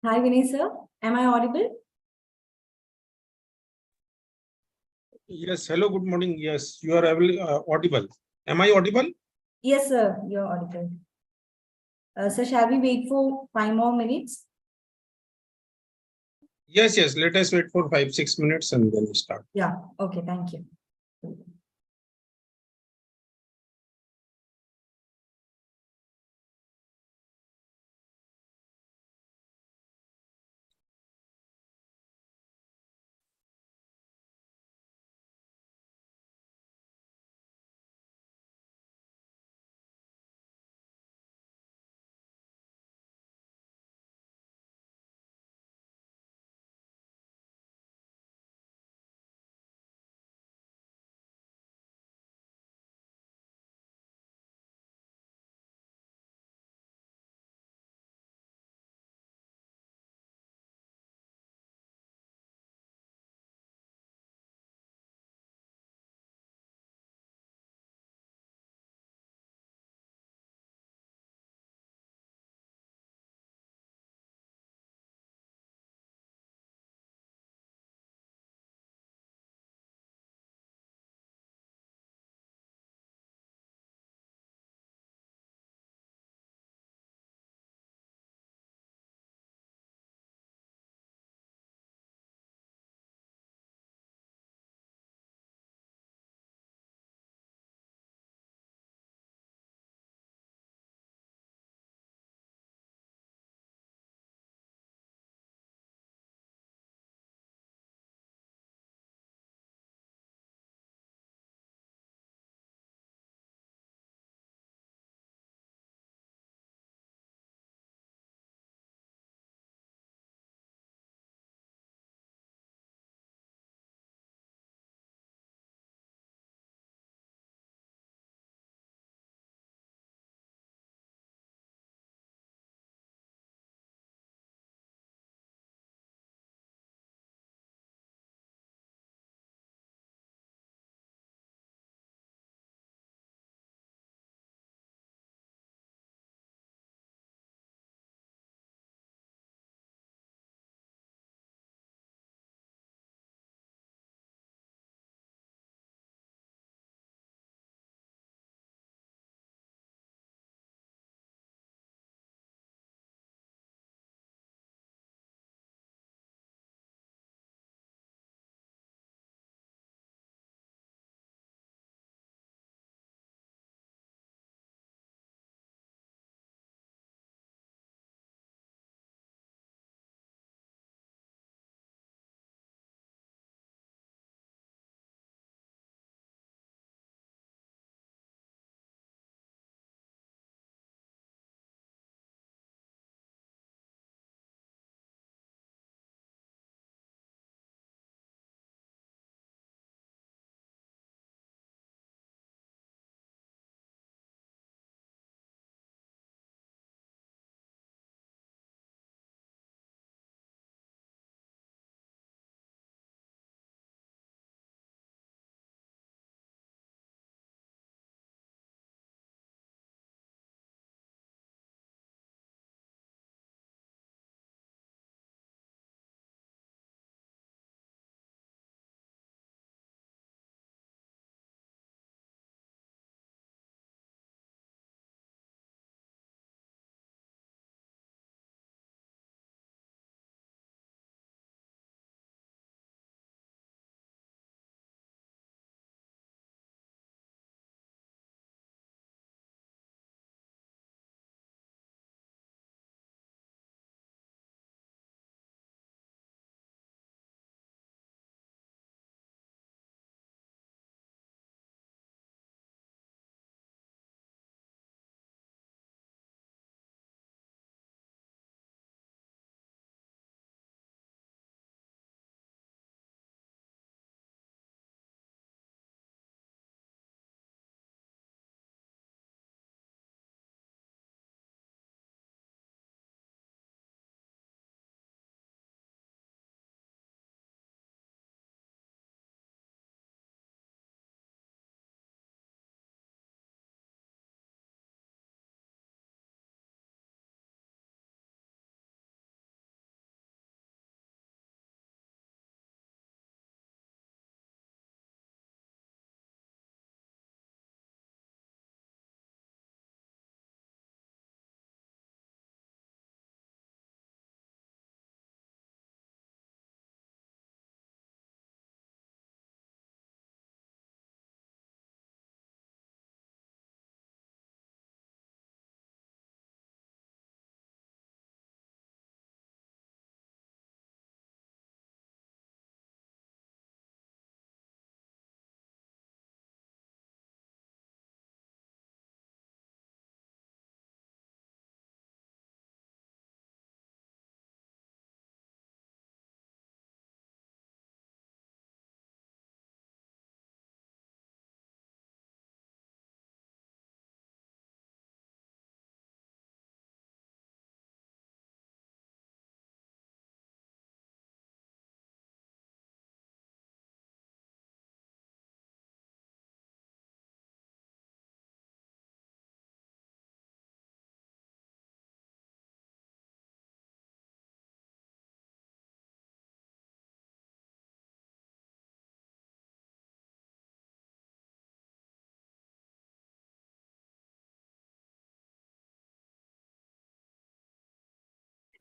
Hi, Vinay sir. Am I audible? Yes, hello, good morning. Yes, you are audible. Am I audible? Yes, sir. You're audible. Sir, shall we wait for 5 more minutes? Yes, let us wait for 5-6 minutes and then start. Yeah. Okay. Thank you.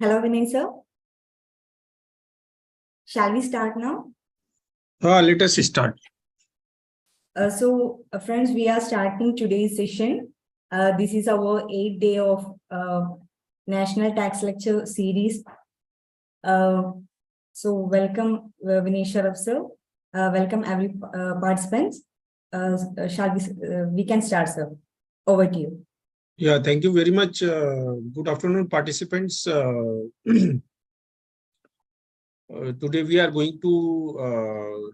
Hello, Vinay sir. Shall we start now? Let us start. Friends, we are starting today's session. This is our 8th day of National Tax Lecture Series. Welcome, Vinay Sharaf sir. Welcome every participants. We can start, sir. Over to you. Yeah, thank you very much. Good afternoon, participants. Today we are going to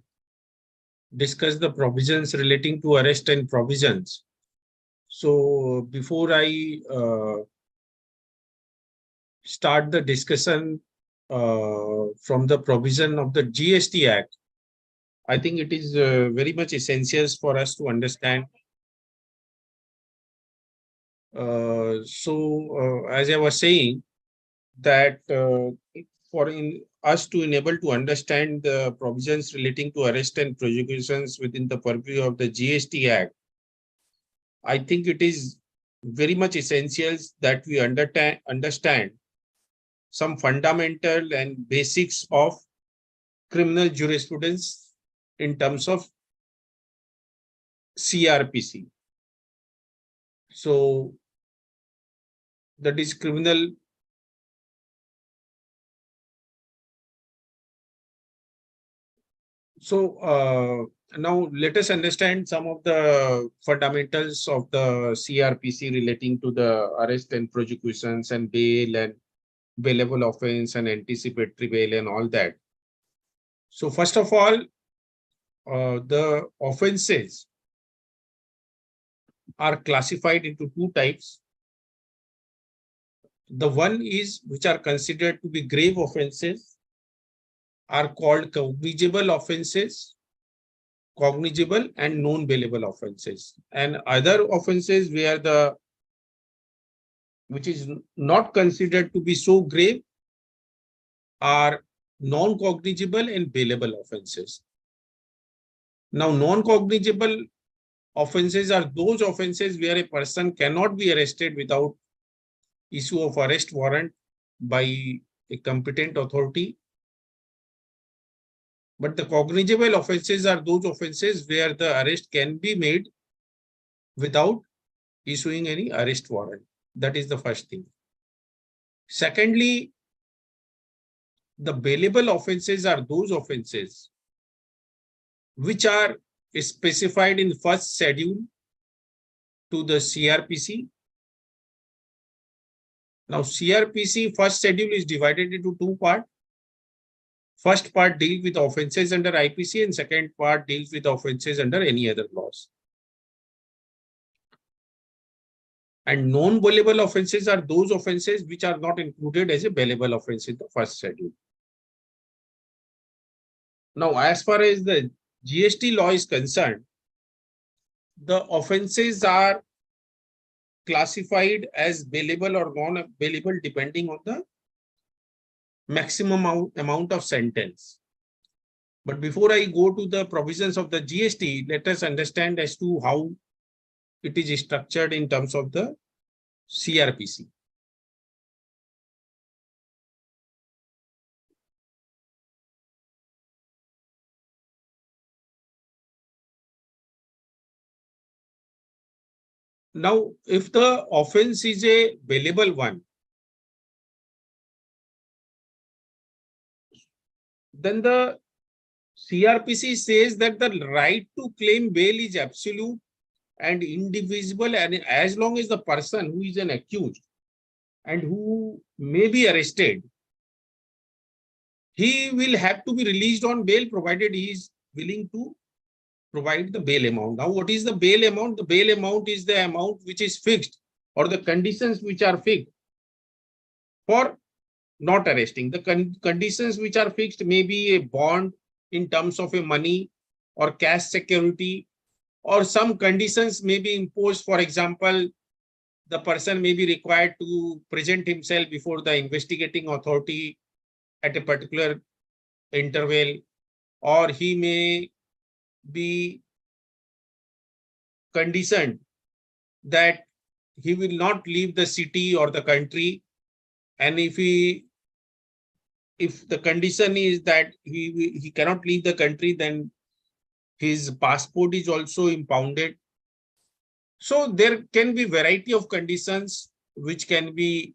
discuss the provisions relating to arrest and provisions. So before I start the discussion from the provision of the GST Act, I think it is very much essential for us to understand. As I was saying, that for us to enable to understand the provisions relating to arrest and prosecutions within the purview of the GST Act, I think it is very much essential that we understand some fundamental and basics of criminal jurisprudence in terms of CRPC. So that is criminal. So now let us understand some of the fundamentals of the CRPC relating to the arrest and prosecutions and bail and bailable offense and anticipatory bail and all that. So first of all, the offenses are classified into two types. The one is which are considered to be grave offenses are called cognizable offenses, cognizable and non-bailable offenses, and other offenses where the which is not considered to be so grave are non-cognizable and bailable offenses. Now, non-cognizable offenses are those offenses where a person cannot be arrested without issue of arrest warrant by a competent authority. But the cognizable offenses are those offenses where the arrest can be made without issuing any arrest warrant. That is the first thing. Secondly, the bailable offenses are those offenses which are specified in first schedule to the CRPC. Now, CRPC first schedule is divided into two parts. First part deals with offenses under IPC and second part deals with offenses under any other laws. And non-bailable offenses are those offenses which are not included as a bailable offense in the first schedule. Now, as far as the GST law is concerned, the offenses are classified as bailable or non-bailable depending on the maximum amount of sentence. But before I go to the provisions of the GST, let us understand as to how it is structured in terms of the CRPC. Now, if the offense is a bailable one, then the CRPC says that the right to claim bail is absolute and indivisible, and as long as the person who is an accused and who may be arrested, he will have to be released on bail provided he is willing to provide the bail amount. Now, what is the bail amount? The bail amount is the amount which is fixed or the conditions which are fixed for not arresting. The conditions which are fixed may be a bond in terms of a money or cash security, or some conditions may be imposed. For example, the person may be required to present himself before the investigating authority at a particular interval, or he may be conditioned that he will not leave the city or the country, and if he if the condition is that he cannot leave the country, then his passport is also impounded. So there can be variety of conditions which can be,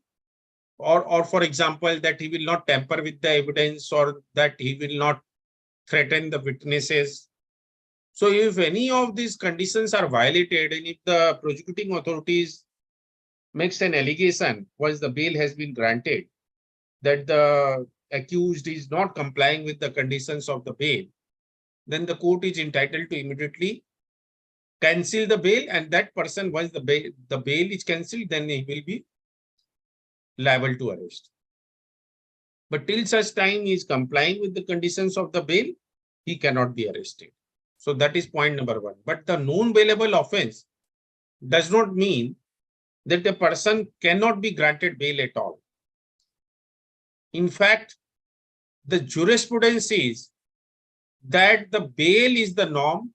or for example, that he will not tamper with the evidence, or that he will not threaten the witnesses. So if any of these conditions are violated, and if the prosecuting authorities makes an allegation once the bail has been granted that the accused is not complying with the conditions of the bail, then the court is entitled to immediately cancel the bail, and that person, once the bail is cancelled, then he will be liable to arrest. But till such time he is complying with the conditions of the bail, he cannot be arrested. So that is point number one. But the non-bailable offense does not mean that a person cannot be granted bail at all. In fact, the jurisprudence is that the bail is the norm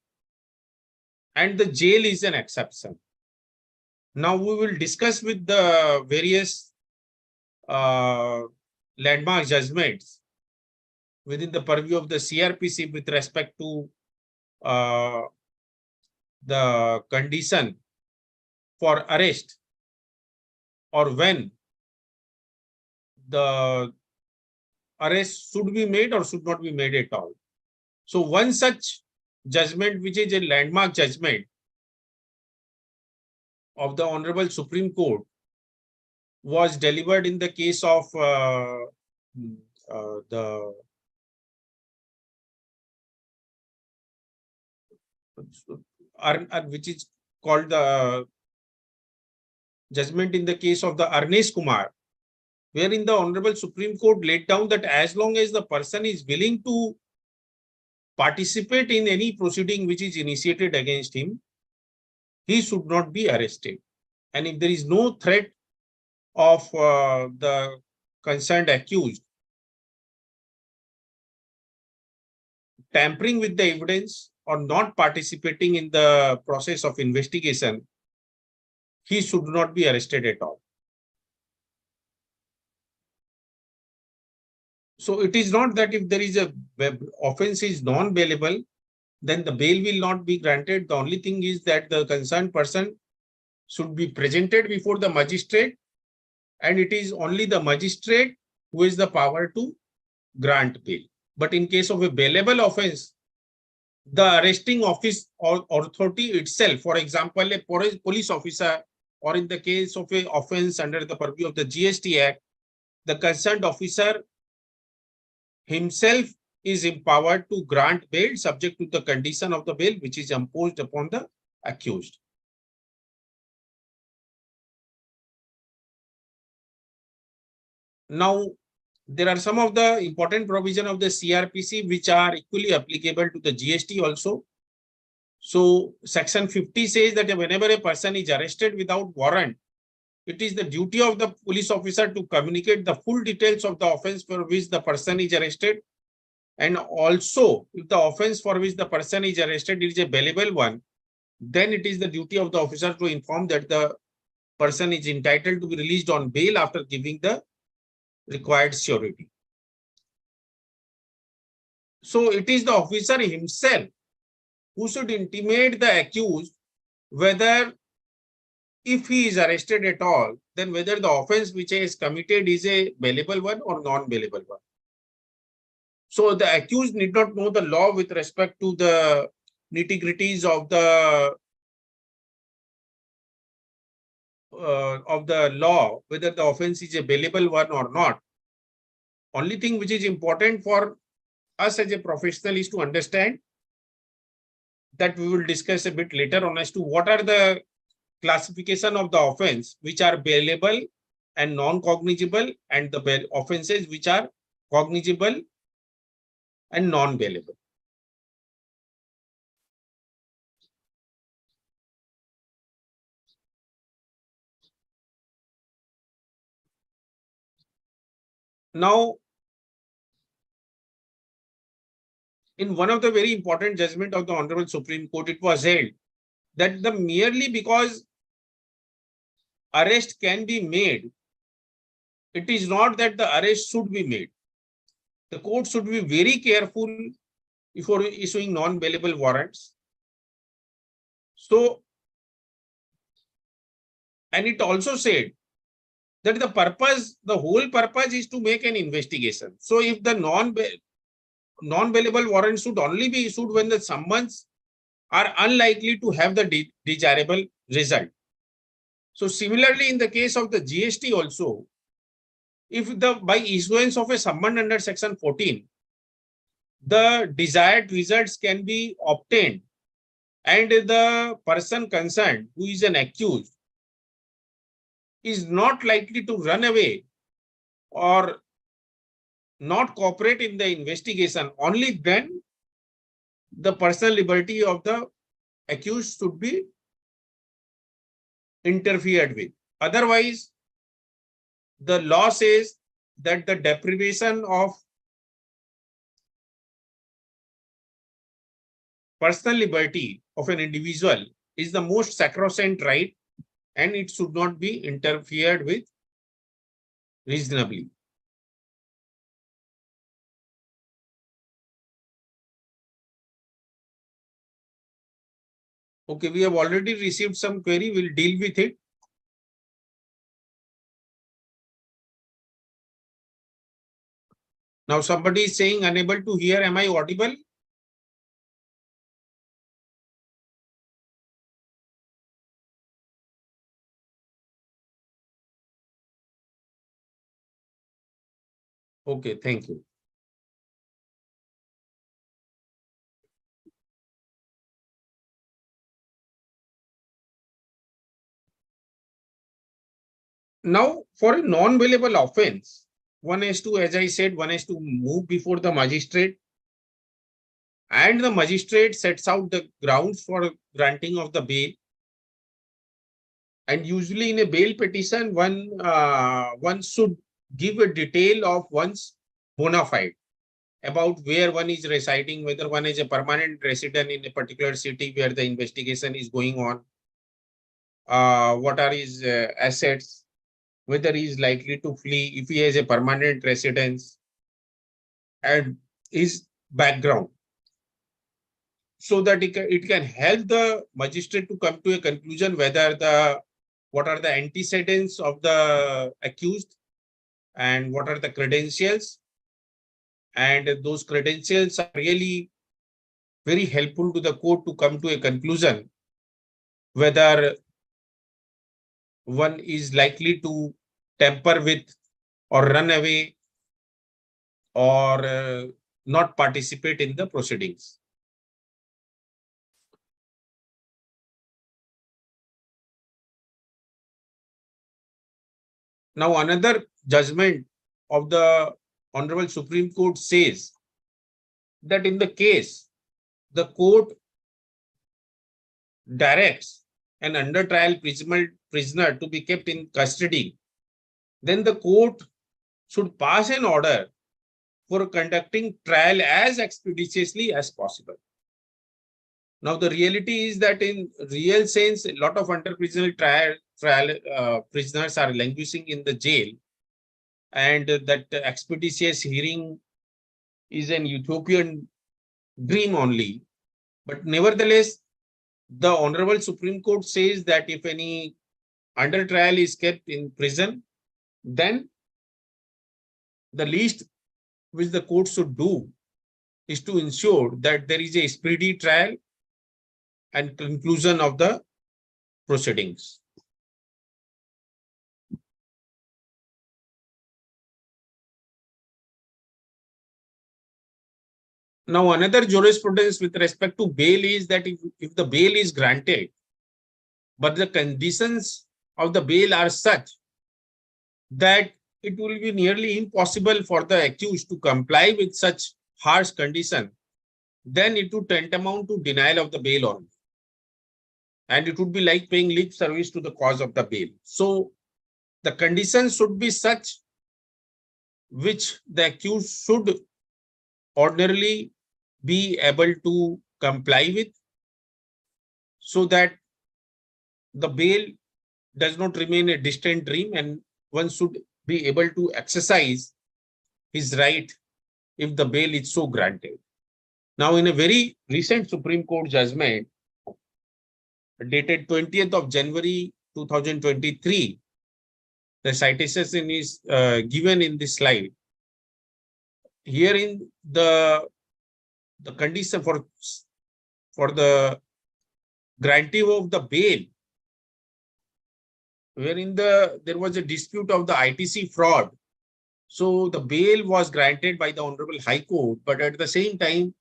and the jail is an exception. Now we will discuss with the various landmark judgments within the purview of the CRPC with respect to the condition for arrest, or when the arrest should be made or should not be made at all. So one such judgment, which is a landmark judgment of the Honorable Supreme Court, was delivered in the case of which is called the judgment in the case of the Arnesh Kumar, wherein the Honorable Supreme Court laid down that as long as the person is willing to participate in any proceeding which is initiated against him, he should not be arrested. And if there is no threat of the concerned accused tampering with the evidence or not participating in the process of investigation, he should not be arrested at all. So it is not that if there is a offense is non-bailable, then the bail will not be granted. The only thing is that the concerned person should be presented before the magistrate, and it is only the magistrate who has the power to grant bail. But in case of a bailable offense, the arresting office or authority itself, for example, a police officer, or in the case of a offense under the purview of the GST Act, the concerned officer himself is empowered to grant bail subject to the condition of the bail which is imposed upon the accused. Now, there are some of the important provisions of the CRPC which are equally applicable to the GST also. So, Section 50 says that whenever a person is arrested without warrant, it is the duty of the police officer to communicate the full details of the offense for which the person is arrested. And also, if the offense for which the person is arrested is a bailable one, then it is the duty of the officer to inform that the person is entitled to be released on bail after giving the required surety. So it is the officer himself who should intimate the accused whether, if he is arrested at all, then whether the offense which he has committed is a bailable one or non-bailable one. So the accused need not know the law with respect to the nitty-gritties of the law, whether the offense is a bailable one or not. Only thing which is important for us as a professional is to understand, that we will discuss a bit later on, as to what are the classification of the offense which are bailable and non-cognizable, and the offenses which are cognizable and non-bailable. Now, in one of the very important judgment of the Honorable Supreme Court, it was held that the merely because arrest can be made, it is not that the arrest should be made. the court should be very careful before issuing non-bailable warrants. So, and it also said that the whole purpose is to make an investigation. So if the non-bailable warrant should only be issued when the summons are unlikely to have the desirable result. So similarly, in the case of the GST also, if by issuance of a summons under section 14, the desired results can be obtained and the person concerned, who is an accused, is not likely to run away or not cooperate in the investigation, only then the personal liberty of the accused should be interfered with. Otherwise, the law says that the deprivation of personal liberty of an individual is the most sacrosanct right, and it should not be interfered with reasonably. Okay, we have already received some query. We'll deal with it. Now somebody is saying unable to hear. Am I audible? Okay, thank you. Now, for a non-bailable offense, one has to, as I said, one has to move before the magistrate, and the magistrate sets out the grounds for granting of the bail. And usually in a bail petition, one should give a detail of one's bona fide about where one is residing, whether one is a permanent resident in a particular city where the investigation is going on, what are his assets, whether he is likely to flee if he has a permanent residence, and his background, so that it can help the magistrate to come to a conclusion whether what are the antecedents of the accused and what are the credentials. And those credentials are really very helpful to the court to come to a conclusion whether one is likely to tamper with or run away or not participate in the proceedings. Now, another judgment of the Honorable Supreme Court says that in the case the court directs an under trial prisoner to be kept in custody, then the court should pass an order for conducting trial as expeditiously as possible. Now, the reality is that in real sense, a lot of under prisoner trial prisoners are languishing in the jail, and that expeditious hearing is an utopian dream only. But nevertheless, the Honorable Supreme Court says that if any under trial is kept in prison, then the least which the court should do is to ensure that there is a speedy trial and conclusion of the proceedings. Now, another jurisprudence with respect to bail is that if the bail is granted, but the conditions of the bail are such that it will be nearly impossible for the accused to comply with such harsh condition, then it would tantamount to denial of the bail only. And it would be like paying lip service to the cause of the bail. So the conditions should be such which the accused should ordinarily be able to comply with, so that the bail does not remain a distant dream, and one should be able to exercise his right if the bail is so granted. Now, in a very recent Supreme Court judgment dated 20th of January 2023, the citation is given in this slide. Herein, the condition for the granting of the bail, wherein there was a dispute of the ITC fraud. So the bail was granted by the Honorable High Court, but at the same time,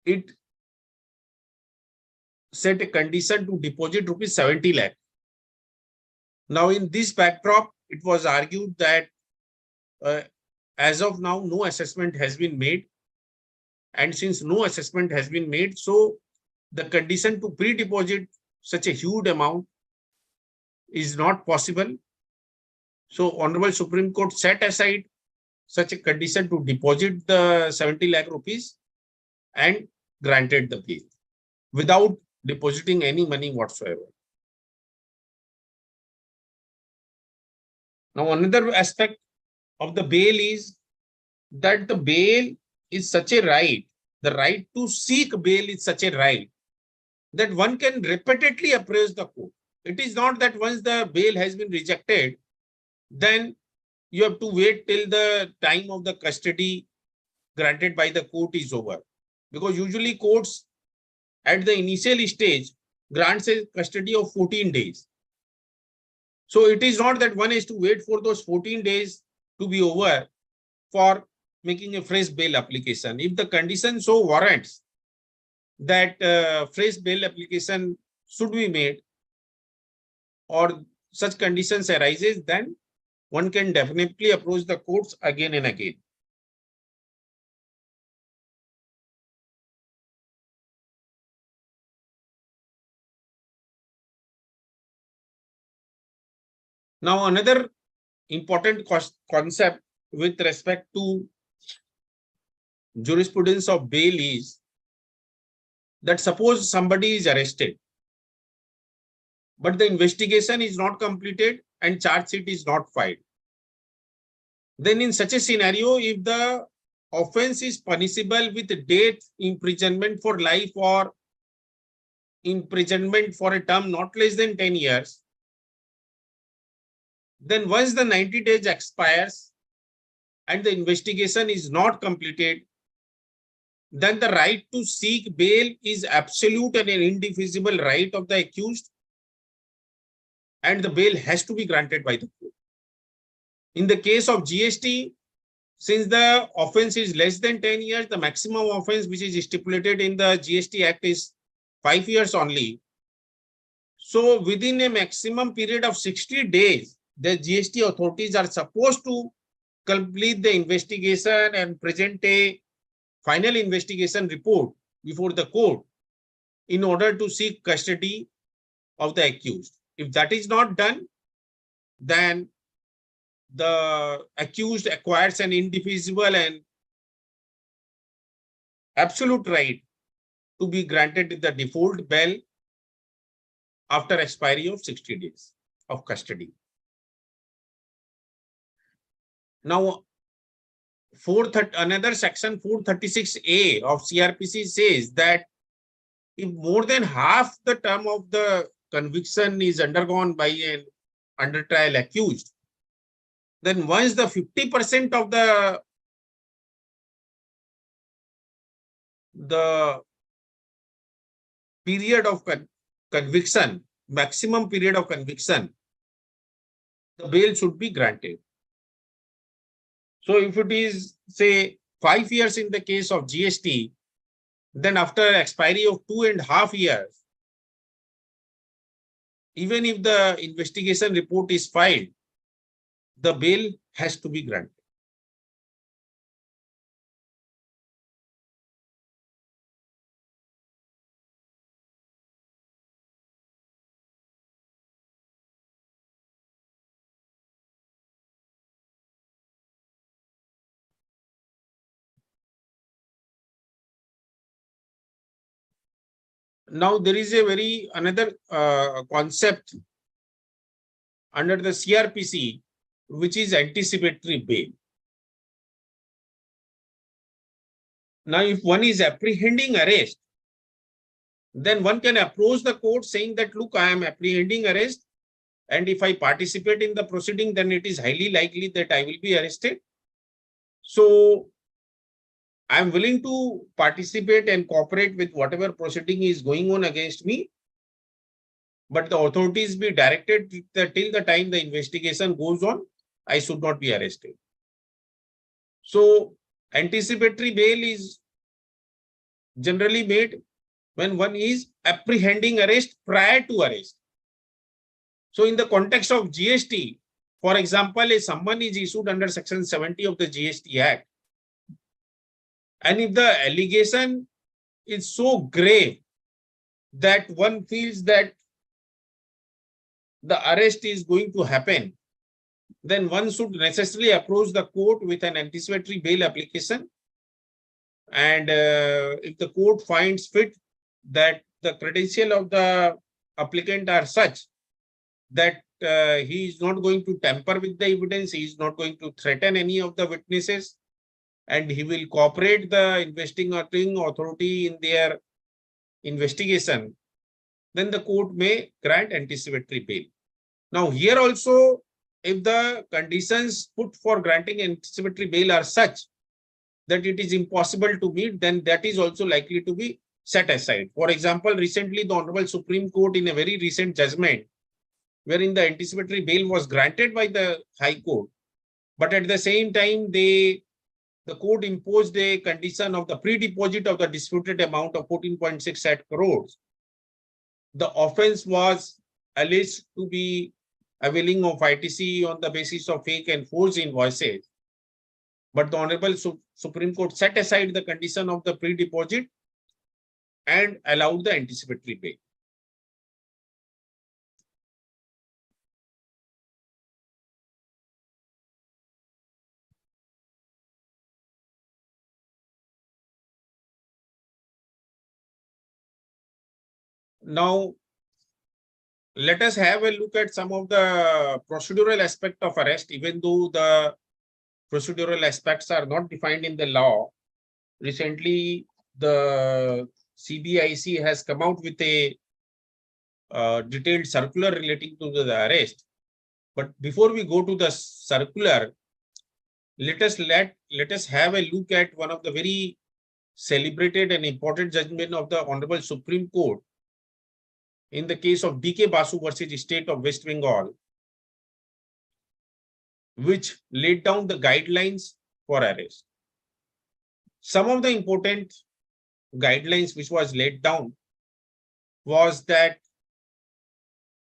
it set a condition to deposit rupees 70 lakh. Now, in this backdrop, it was argued that as of now, no assessment has been made. And since no assessment has been made, so the condition to pre-deposit such a huge amount is not possible. So Honorable Supreme Court set aside such a condition to deposit the 70 lakh rupees and granted the bail without depositing any money whatsoever. Now, another aspect of the bail is that the bail is such a right, the right to seek bail is such a right that one can repeatedly appraise the court. It is not that once the bail has been rejected, then you have to wait till the time of the custody granted by the court is over. Because usually courts at the initial stage grants a custody of 14 days. So it is not that one is to wait for those 14 days to be over for making a fresh bail application. If the condition so warrants that fresh bail application should be made or such conditions arises, then one can definitely approach the courts again and again. Now, another important concept with respect to jurisprudence of bail is that suppose somebody is arrested, but the investigation is not completed and charge sheet is not filed. Then in such a scenario, if the offense is punishable with death, imprisonment for life, or imprisonment for a term not less than 10 years, then once the 90 days expires and the investigation is not completed, then the right to seek bail is absolute and an indefeasible right of the accused, and the bail has to be granted by the court. In the case of GST, since the offense is less than 10 years, the maximum offense which is stipulated in the GST Act is 5 years only. So within a maximum period of 60 days, the GST authorities are supposed to complete the investigation and present a final investigation report before the court in order to seek custody of the accused. If that is not done, then the accused acquires an indefeasible and absolute right to be granted the default bail after expiry of 60 days of custody. Now, another section 436A of CRPC says that if more than half the term of the conviction is undergone by an under trial accused, then once the 50% of the period of conviction, maximum period of conviction, the bail should be granted. So if it is, say, 5 years in the case of GST, then after expiry of 2.5 years, even if the investigation report is filed, the bail has to be granted. Now, there is a another concept under the CRPC, which is anticipatory bail. Now, if one is apprehending arrest, then one can approach the court saying that, look, I am apprehending arrest, and if I participate in the proceeding, then it is highly likely that I will be arrested. So I am willing to participate and cooperate with whatever proceeding is going on against me, but the authorities be directed that till the time the investigation goes on, I should not be arrested. So anticipatory bail is generally made when one is apprehending arrest prior to arrest. So in the context of GST, for example, if someone is issued under Section 70 of the GST Act, and if the allegation is so grave that one feels that the arrest is going to happen, then one should necessarily approach the court with an anticipatory bail application. And if the court finds fit that the credential of the applicant are such that he is not going to tamper with the evidence, he is not going to threaten any of the witnesses, and he will cooperate the investigating authority in their investigation, then the court may grant anticipatory bail. Now, here also, if the conditions put for granting anticipatory bail are such that it is impossible to meet, then that is also likely to be set aside. For example, recently the Honorable Supreme Court in a very recent judgment, wherein the anticipatory bail was granted by the High Court, but at the same time, the court imposed a condition of the pre-deposit of the disputed amount of 14.68 crores. The offense was alleged to be availing of ITC on the basis of fake and false invoices. But the Honorable Supreme Court set aside the condition of the pre-deposit and allowed the anticipatory bail. Now, let us have a look at some of the procedural aspect of arrest, even though the procedural aspects are not defined in the law. Recently, the CBIC has come out with a detailed circular relating to the arrest. But before we go to the circular, let us have a look at one of the very celebrated and important judgment of the Honorable Supreme Court in the case of D.K. Basu versus State of West Bengal, which laid down the guidelines for arrest. Some of the important guidelines which was laid down was that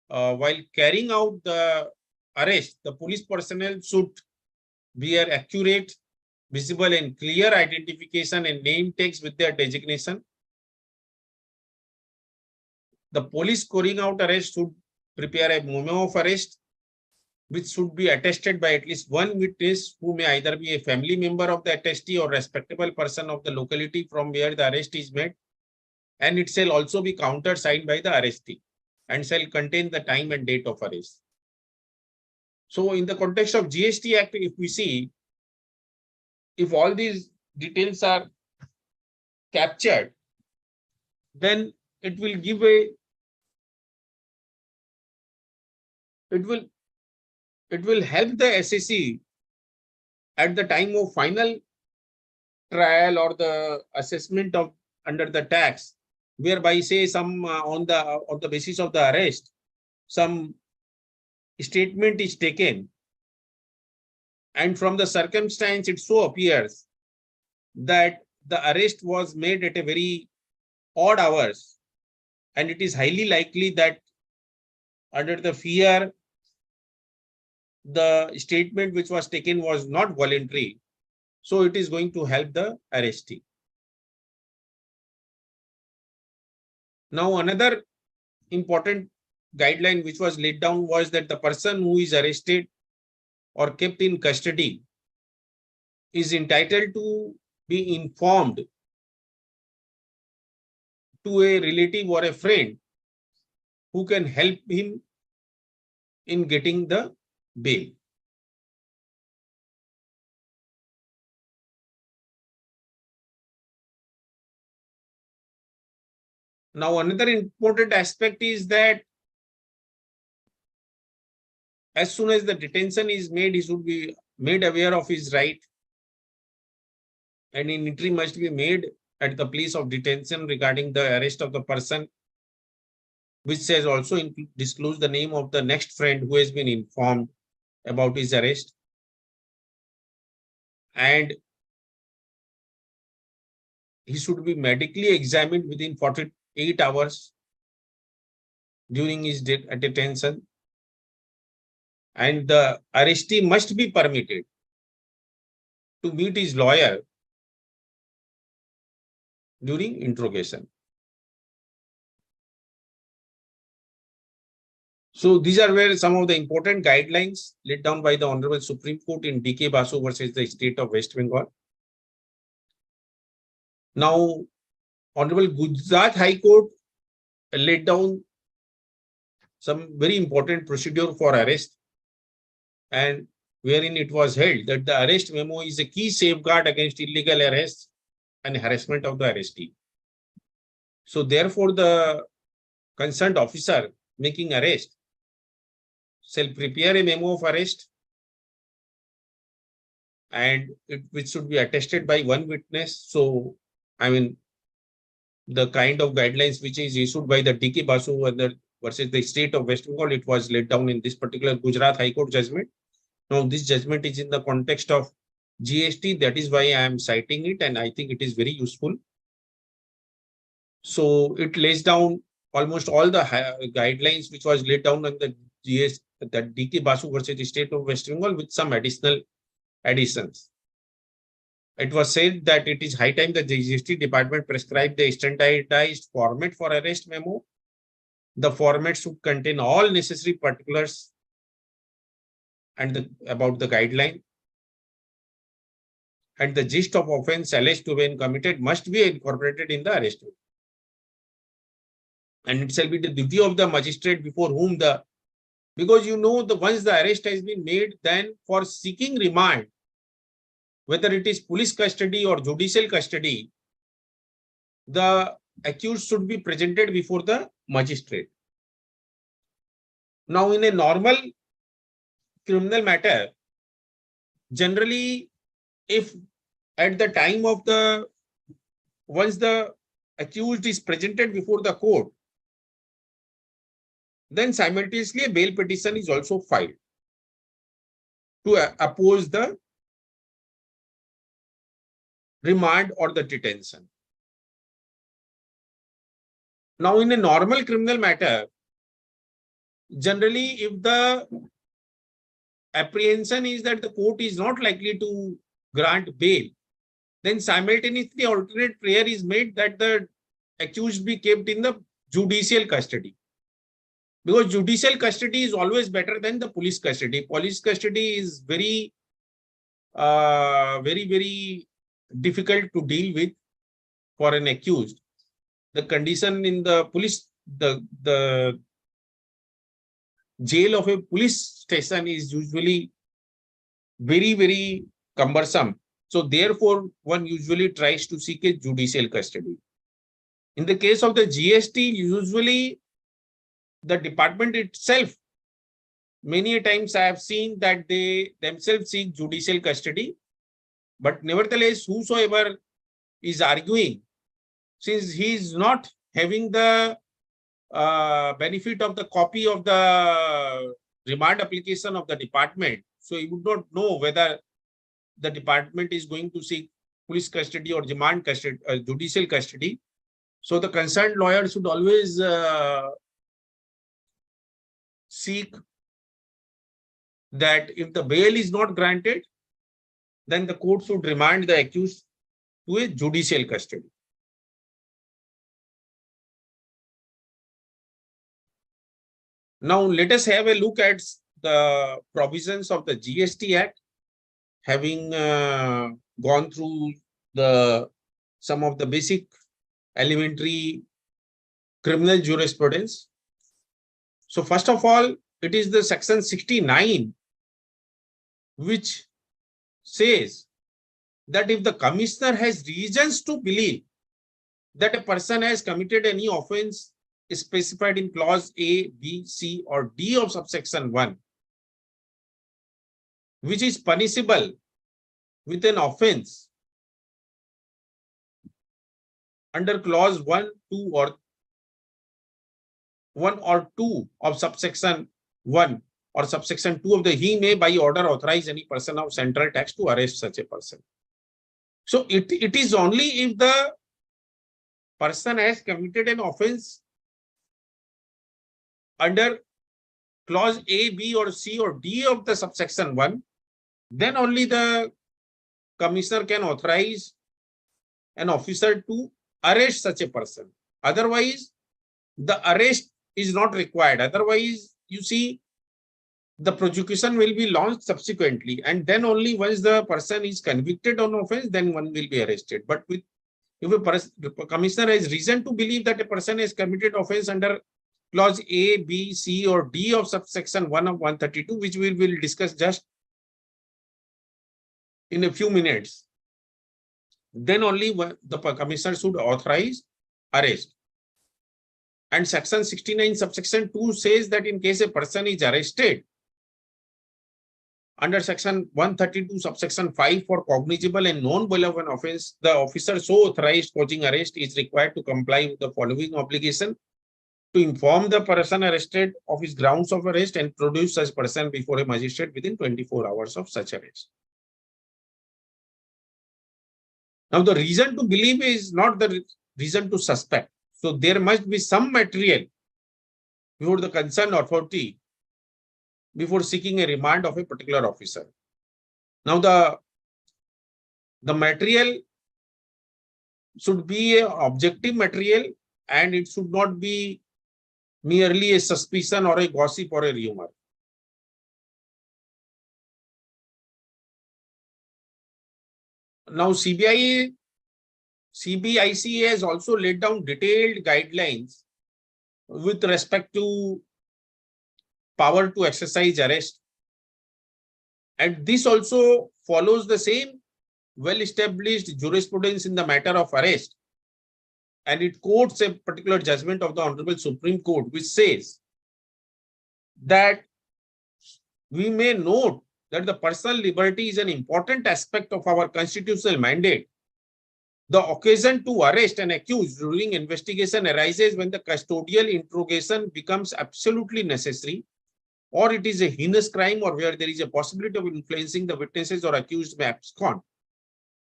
while carrying out the arrest, the police personnel should wear accurate, visible and clear identification and name tags with their designation. The police carrying out arrest should prepare a memo of arrest, which should be attested by at least one witness who may either be a family member of the attestee or respectable person of the locality from where the arrest is made, and it shall also be countersigned by the arrestee and shall contain the time and date of arrest. So in the context of GST Act, if we see, if all these details are captured, then it will give a it will help the SSC at the time of final trial or the assessment of under the tax, whereby say some on the basis of the arrest, some statement is taken, and from the circumstance it so appears that the arrest was made at a very odd hours, and it is highly likely that under the fear the statement which was taken was not voluntary, so it is going to help the arrestee. Now, another important guideline which was laid down was that the person who is arrested or kept in custody is entitled to be informed to a relative or a friend who can help him in getting the bail. Now, another important aspect is that as soon as the detention is made, he should be made aware of his right, and an entry must be made at the place of detention regarding the arrest of the person, which says also disclose the name of the next friend who has been informed about his arrest. And he should be medically examined within 48 hours during his detention. And the arrestee must be permitted to meet his lawyer during interrogation. So these are where some of the important guidelines laid down by the Honorable Supreme Court in D.K. Basu versus the state of West Bengal. Now, Honorable Gujarat High Court laid down some very important procedure for arrest, and wherein it was held that the arrest memo is a key safeguard against illegal arrest and harassment of the arrestee. So therefore, the concerned officer making arrest shall prepare a memo of arrest, and which should be attested by one witness. So, I mean, the kind of guidelines which is issued by the D.K. Basu versus the state of West Bengal, it was laid down in this particular Gujarat High Court judgment. Now, this judgment is in the context of GST. That is why I am citing it, and I think it is very useful. So it lays down almost all the guidelines which was laid down on the GS, that D.K. Basu versus the state of West Bengal, with some additional additions. It was said that it is high time that the GST department prescribed the standardized format for arrest memo. The format should contain all necessary particulars and about the guideline. And the gist of offense alleged to have been committed must be incorporated in the arrest. And it shall be the duty of the magistrate before whom because once the arrest has been made, then for seeking remand, whether it is police custody or judicial custody, the accused should be presented before the magistrate. Now, in a normal criminal matter, generally, if at the time of once the accused is presented before the court, then simultaneously a bail petition is also filed to oppose the remand or the detention. Now, in a normal criminal matter, generally, if the apprehension is that the court is not likely to grant bail, then simultaneously alternate prayer is made that the accused be kept in the judicial custody. Because judicial custody is always better than the police custody. Police custody is very, very difficult to deal with for an accused. The condition in the police, the jail of a police station is usually very cumbersome. So therefore, one usually tries to seek a judicial custody. In the case of the GST, usually the department itself, many times I have seen that they themselves seek judicial custody, but nevertheless, whosoever is arguing, since he is not having the benefit of the copy of the remand application of the department, so he would not know whether the department is going to seek police custody or demand custody, judicial custody. So the concerned lawyer should always seek that if the bail is not granted, then the court should remand the accused to a judicial custody. Now, let us have a look at the provisions of the GST Act, having gone through some of the basic elementary criminal jurisprudence. So first of all, it is the section 69, which says that if the commissioner has reasons to believe that a person has committed any offense specified in clause A, B, C, or D of subsection 1, which is punishable with an offense under clause 1, 2, or 1 or 2 of subsection 1 or subsection 2 of the he may by order authorize any person of central tax to arrest such a person. So it is only if the person has committed an offense under clause A, B, or C, or D of the subsection 1, then only the commissioner can authorize an officer to arrest such a person. Otherwise, the arrest is not required. Otherwise, you see, the prosecution will be launched subsequently, and then only once the person is convicted on offense, then one will be arrested. But if a commissioner has reason to believe that a person has committed offense under clause A, B, C, or D of subsection 1 of 132, which we will discuss just in a few minutes, then only the commissioner should authorize arrest. And section 69 subsection 2 says that in case a person is arrested under section 132 subsection 5 for cognizable and known bail of an offense, the officer so authorized causing arrest is required to comply with the following obligation: to inform the person arrested of his grounds of arrest and produce such person before a magistrate within 24 hours of such arrest. Now, the reason to believe is not the reason to suspect. So there must be some material before the concerned authority before seeking a remand of a particular officer. Now, the material should be an objective material, and it should not be merely a suspicion or a gossip or a rumor. Now, CBIC has also laid down detailed guidelines with respect to power to exercise arrest. And this also follows the same well-established jurisprudence in the matter of arrest. And it quotes a particular judgment of the Honorable Supreme Court, which says that we may note that the personal liberty is an important aspect of our constitutional mandate. The occasion to arrest an accused during investigation arises when the custodial interrogation becomes absolutely necessary, or it is a heinous crime, or where there is a possibility of influencing the witnesses or accused may abscond.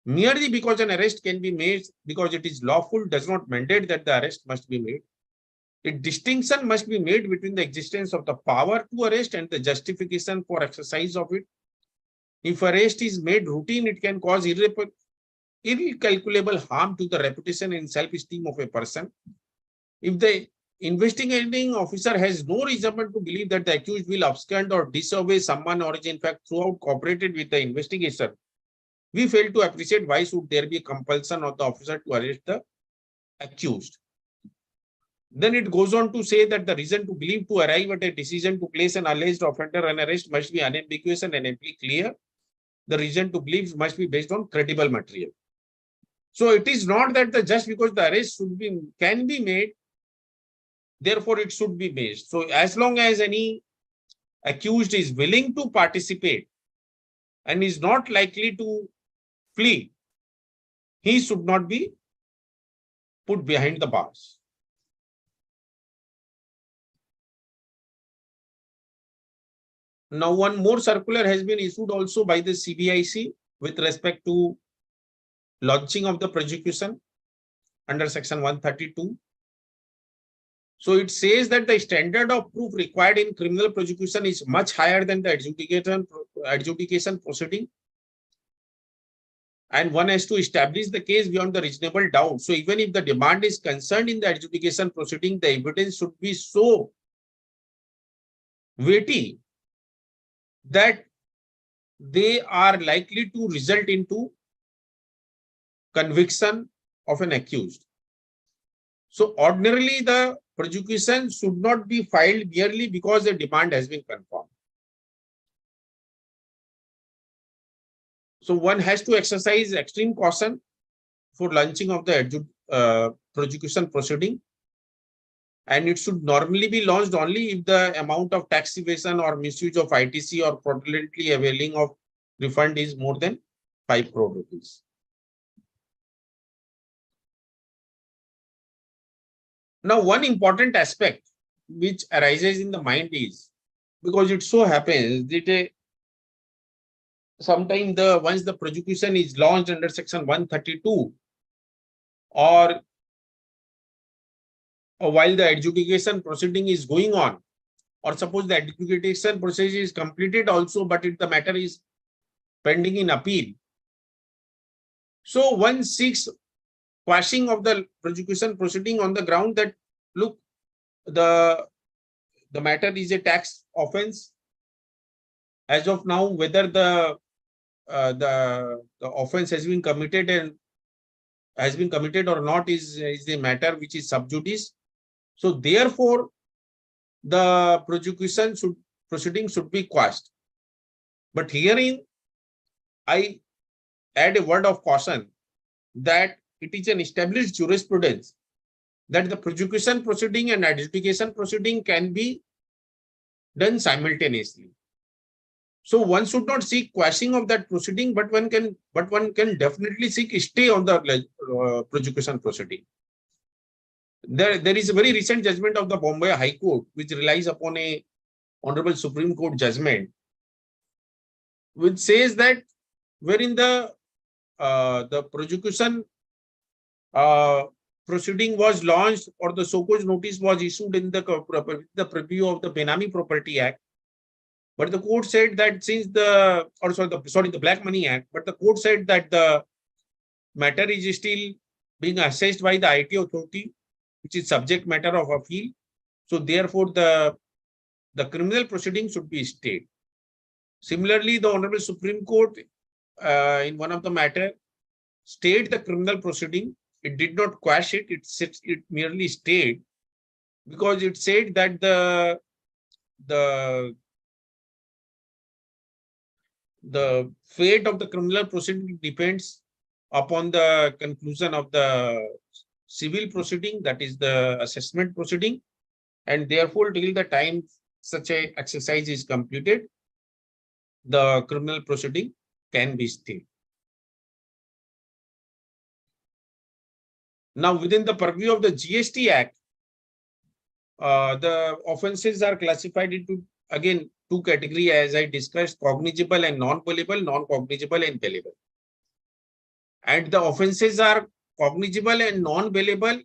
Merely because an arrest can be made because it is lawful does not mandate that the arrest must be made. A distinction must be made between the existence of the power to arrest and the justification for exercise of it. If arrest is made routine, it can cause incalculable harm to the reputation and self-esteem of a person. If the investigating officer has no reason to believe that the accused will abscond or disobey someone, or is in fact throughout cooperated with the investigation, we fail to appreciate why should there be a compulsion of the officer to arrest the accused. Then it goes on to say that the reason to believe to arrive at a decision to place an alleged offender on arrest must be unambiguous and amply clear. The reason to believe must be based on credible material. So it is not that just because the arrest can be made, therefore it should be made. So as long as any accused is willing to participate and is not likely to flee, he should not be put behind the bars. Now, one more circular has been issued also by the CBIC with respect to launching of the prosecution under section 132. So it says that the standard of proof required in criminal prosecution is much higher than the adjudication proceeding. And one has to establish the case beyond the reasonable doubt. So even if the demand is concerned in the adjudication proceeding, the evidence should be so weighty that they are likely to result into conviction of an accused. So ordinarily, the prosecution should not be filed merely because the demand has been confirmed. So one has to exercise extreme caution for launching of the prosecution proceeding, and it should normally be launched only if the amount of tax evasion or misuse of ITC or fraudulently availing of refund is more than 5 crore rupees. Now, one important aspect which arises in the mind is, because it so happens that sometimes once the prosecution is launched under section 132, or while the adjudication proceeding is going on, or suppose the adjudication process is completed also, but the matter is pending in appeal. So one seeks quashing of the prosecution proceeding on the ground that, look, the matter is a tax offense. As of now, whether the offense has been committed or not is a matter which is sub judice. So therefore, the proceeding should be quashed. But herein, I add a word of caution that it is an established jurisprudence that the prosecution proceeding and adjudication proceeding can be done simultaneously. So one should not seek quashing of that proceeding, but one can definitely seek a stay on the prosecution proceeding. There is a very recent judgment of the Bombay High Court, which relies upon a Honorable Supreme Court judgment, which says that wherein the prosecution proceeding was launched or the so-called notice was issued in the preview of the Benami Property Act, but the court said that since the Black Money Act, but the court said that the matter is still being assessed by the IT authority, which is subject matter of appeal. So therefore, the criminal proceeding should be stayed. Similarly, the Honorable Supreme Court, in one of the matter, stayed the criminal proceeding. It did not quash it. It merely stayed, because it said that the fate of the criminal proceeding depends upon the conclusion of the civil proceeding, that is the assessment proceeding, and therefore till the time such a exercise is completed, the criminal proceeding can be stayed. Now, within the purview of the GST Act, the offenses are classified into, again, two categories, as I discussed: cognizable and non-bailable, non-cognizable and bailable. And the offenses are cognizable and non-bailable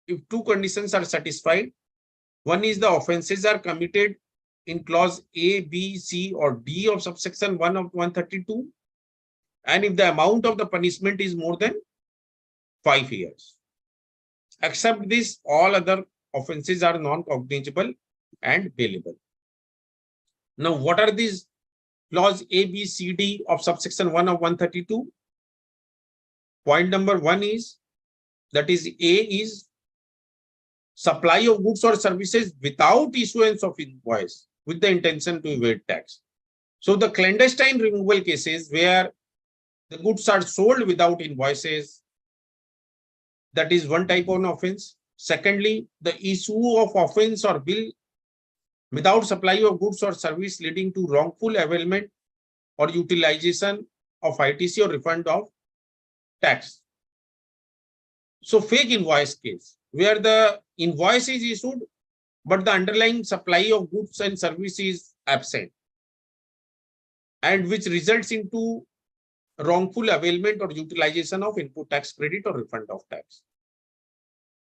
if two conditions are satisfied. One is the offenses are committed in clause A, B, C, or D of subsection 1 of 132, and if the amount of the punishment is more than 5 years. Except this, all other offenses are non-cognizable and bailable. Now, what are these clause A, B, C, D of subsection 1 of 132? Point number 1 is, that is, A is supply of goods or services without issuance of invoice with the intention to evade tax. So the clandestine removal cases where the goods are sold without invoices, that is one type of offense. Secondly, the issue of offense or bill without supply of goods or service leading to wrongful availment or utilization of ITC or refund of tax. So fake invoice case, where the invoice is issued, but the underlying supply of goods and service is absent, and which results into wrongful availment or utilization of input tax credit or refund of tax.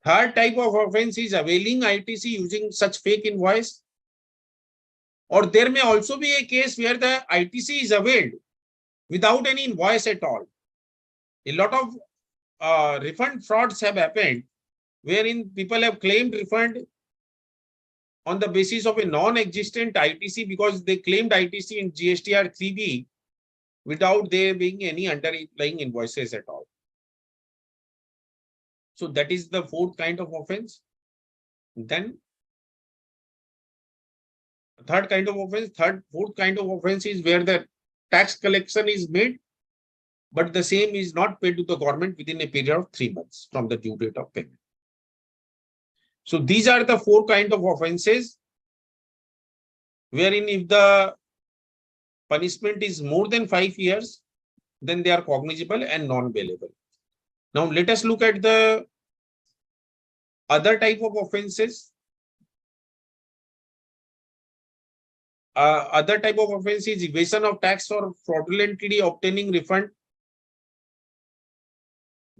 Third type of offense is availing ITC using such fake invoice, or there may also be a case where the ITC is availed without any invoice at all. A lot of refund frauds have happened, wherein people have claimed refund on the basis of a non-existent ITC because they claimed ITC in GSTR 3B without there being any underlying invoices at all. So that is the fourth kind of offense. Then fourth kind of offense is where the tax collection is made but the same is not paid to the government within a period of 3 months from the due date of payment. So these are the 4 kind of offenses wherein if the punishment is more than 5 years, then they are cognizable and non-bailable. Now let us look at the other type of offenses. Other type of offense is evasion of tax or fraudulently obtaining refund,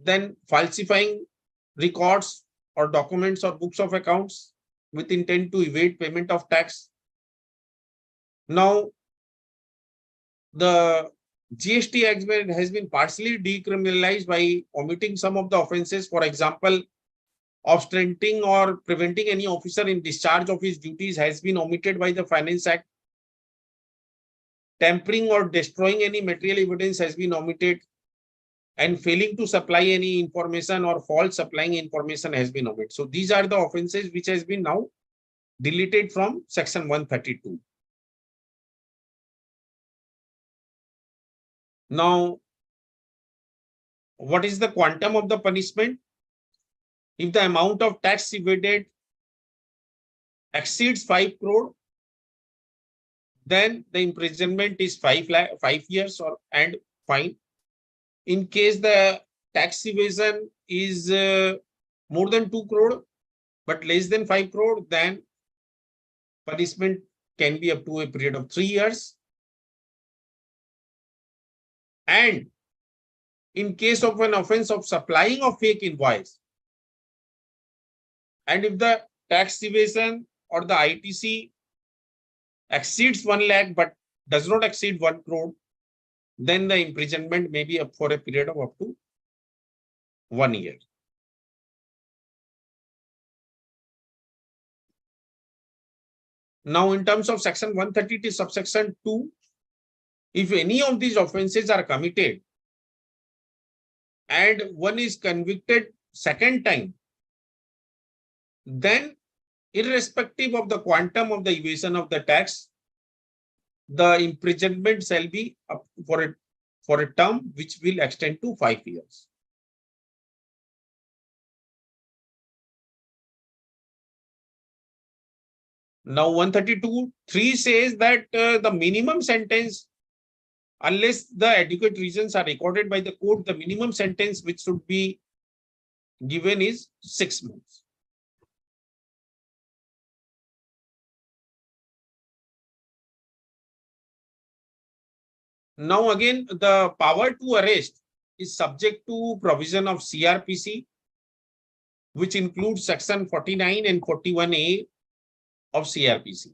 then falsifying records or documents or books of accounts with intent to evade payment of tax. Now, the GST Act has been partially decriminalized by omitting some of the offenses. For example, obstructing or preventing any officer in discharge of his duties has been omitted by the Finance Act. Tampering or destroying any material evidence has been omitted, and failing to supply any information or false supplying information has been omitted. So these are the offenses which has been now deleted from section 132. Now, what is the quantum of the punishment? If the amount of tax evaded exceeds 5 crore, then the imprisonment is 5 years and fine. In case the tax evasion is more than 2 crore but less than 5 crore, then punishment can be up to a period of 3 years. And in case of an offense of supplying of fake invoice, and if the tax evasion or the ITC exceeds 1 lakh but does not exceed 1 crore, then the imprisonment may be up for a period of up to 1 year. Now, in terms of section 132 subsection 2, if any of these offenses are committed and one is convicted second time, then irrespective of the quantum of the evasion of the tax, the imprisonment shall be up for a term which will extend to 5 years. Now 132(3) says that the minimum sentence, unless the adequate reasons are recorded by the court, the minimum sentence which should be given is 6 months. Now again, the power to arrest is subject to provision of CRPC, which includes section 49 and 41A of CRPC.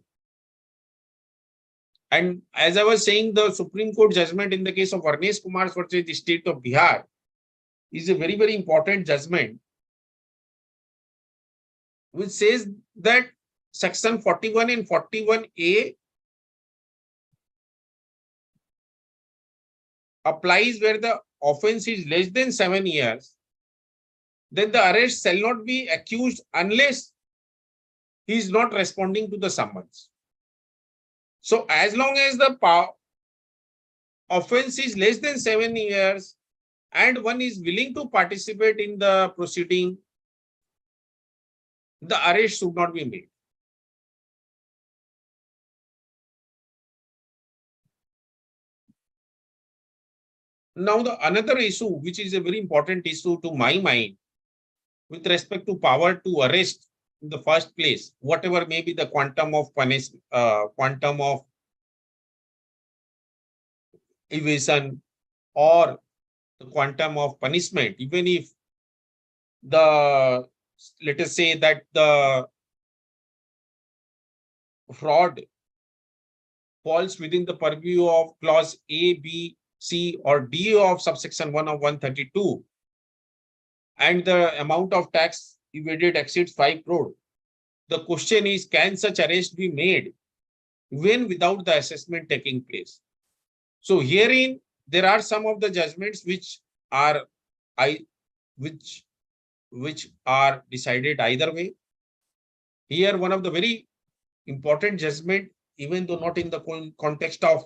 And as I was saying, the Supreme Court judgment in the case of Arnesh Kumar versus the state of Bihar is a very, very important judgment, which says that section 41 and 41A applies where the offense is less than 7 years, then the arrest shall not be accused unless he is not responding to the summons. So as long as the offense is less than 7 years and one is willing to participate in the proceeding, the arrest should not be made. Now, the another issue, which is a very important issue to my mind, with respect to power to arrest in the first place, whatever may be the quantum of quantum of evasion or the quantum of punishment, even if the, let us say that the fraud falls within the purview of clause A, B, C or D of subsection 1 of 132, and the amount of tax evaded exceeds 5 crore. The question is, can such arrest be made when without the assessment taking place? So herein, there are some of the judgments which are decided either way. Here, one of the very important judgment, even though not in the context of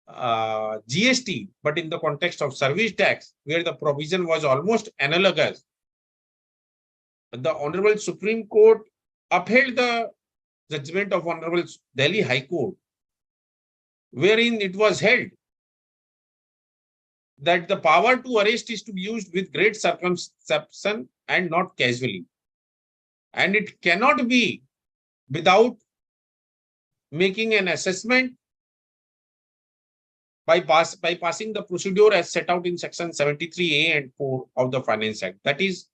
GST, but in the context of service tax, where the provision was almost analogous, the Honorable Supreme Court upheld the judgment of Honorable Delhi High Court, wherein it was held that the power to arrest is to be used with great circumspection and not casually. And it cannot be without making an assessment by passing the procedure as set out in section 73A and 4 of the Finance Act. That is,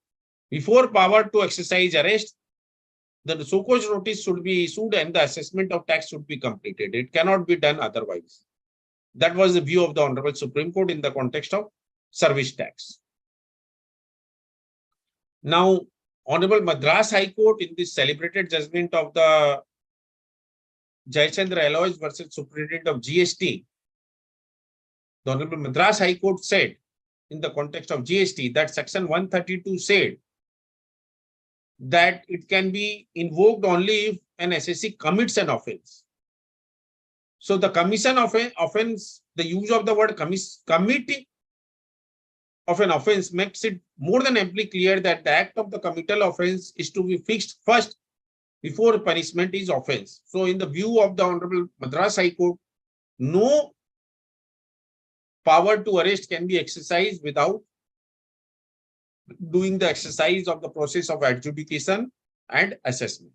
before power to exercise arrest, the so-called notice should be issued and the assessment of tax should be completed. It cannot be done otherwise. That was the view of the Honorable Supreme Court in the context of service tax. Now, Honorable Madras High Court, in this celebrated judgment of the Jayachandra Alloys versus Superintendent of GST, the Honorable Madras High Court said, in the context of GST, that section 132 said that it can be invoked only if an assessee commits an offense. So the commission of an offense, the use of the word committing of an offense makes it more than amply clear that the act of the committal offense is to be fixed first before punishment is offense. So in the view of the Honorable Madras High Court, no power to arrest can be exercised without doing the exercise of the process of adjudication and assessment.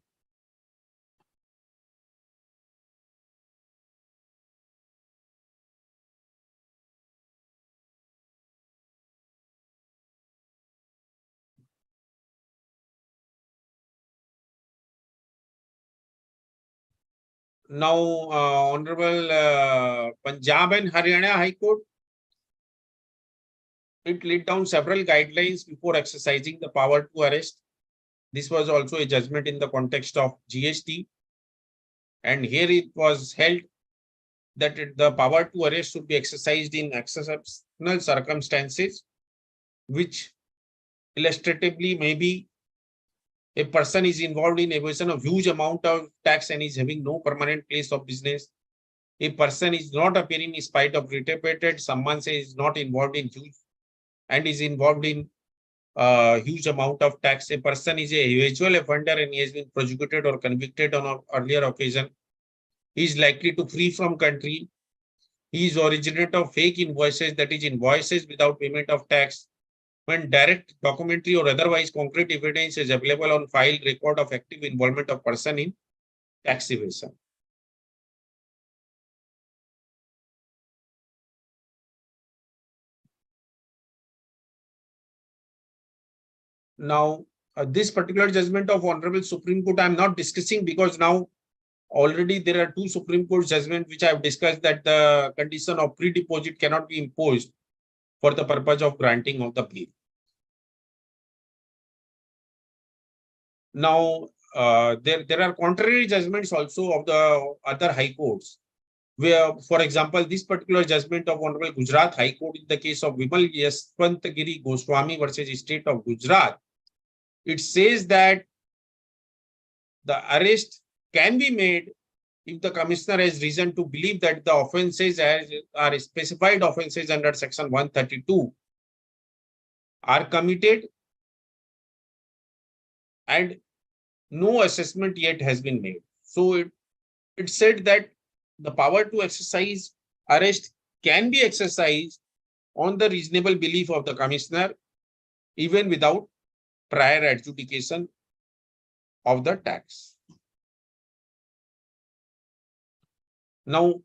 Now, Honorable Punjab and Haryana High Court, it laid down several guidelines before exercising the power to arrest. This was also a judgment in the context of GST. And here it was held that the power to arrest should be exercised in exceptional circumstances, which illustratively may be a person is involved in evasion of huge amount of tax and is having no permanent place of business. A person is not appearing in spite of reiterated, someone says is not involved in huge and is involved in huge amount of tax. A person is a habitual offender and he has been prosecuted or convicted on an earlier occasion. He is likely to flee from country. He is originator of fake invoices, that is invoices without payment of tax. When direct, documentary or otherwise concrete evidence is available on file, record of active involvement of person in tax evasion. Now, this particular judgment of Honorable Supreme Court, I am not discussing because now already there are two Supreme Court judgments which I have discussed that the condition of pre-deposit cannot be imposed for the purpose of granting of the bail. Now, there are contrary judgments also of the other high courts, where, for example, this particular judgment of Honorable Gujarat High Court in the case of Vimal Yashwantagiri Goswami versus State of Gujarat, it says that the arrest can be made if the commissioner has reason to believe that the offences are specified offences under section 132 are committed and no assessment yet has been made. So it said that the power to exercise arrest can be exercised on the reasonable belief of the commissioner even without prior adjudication of the tax. Now,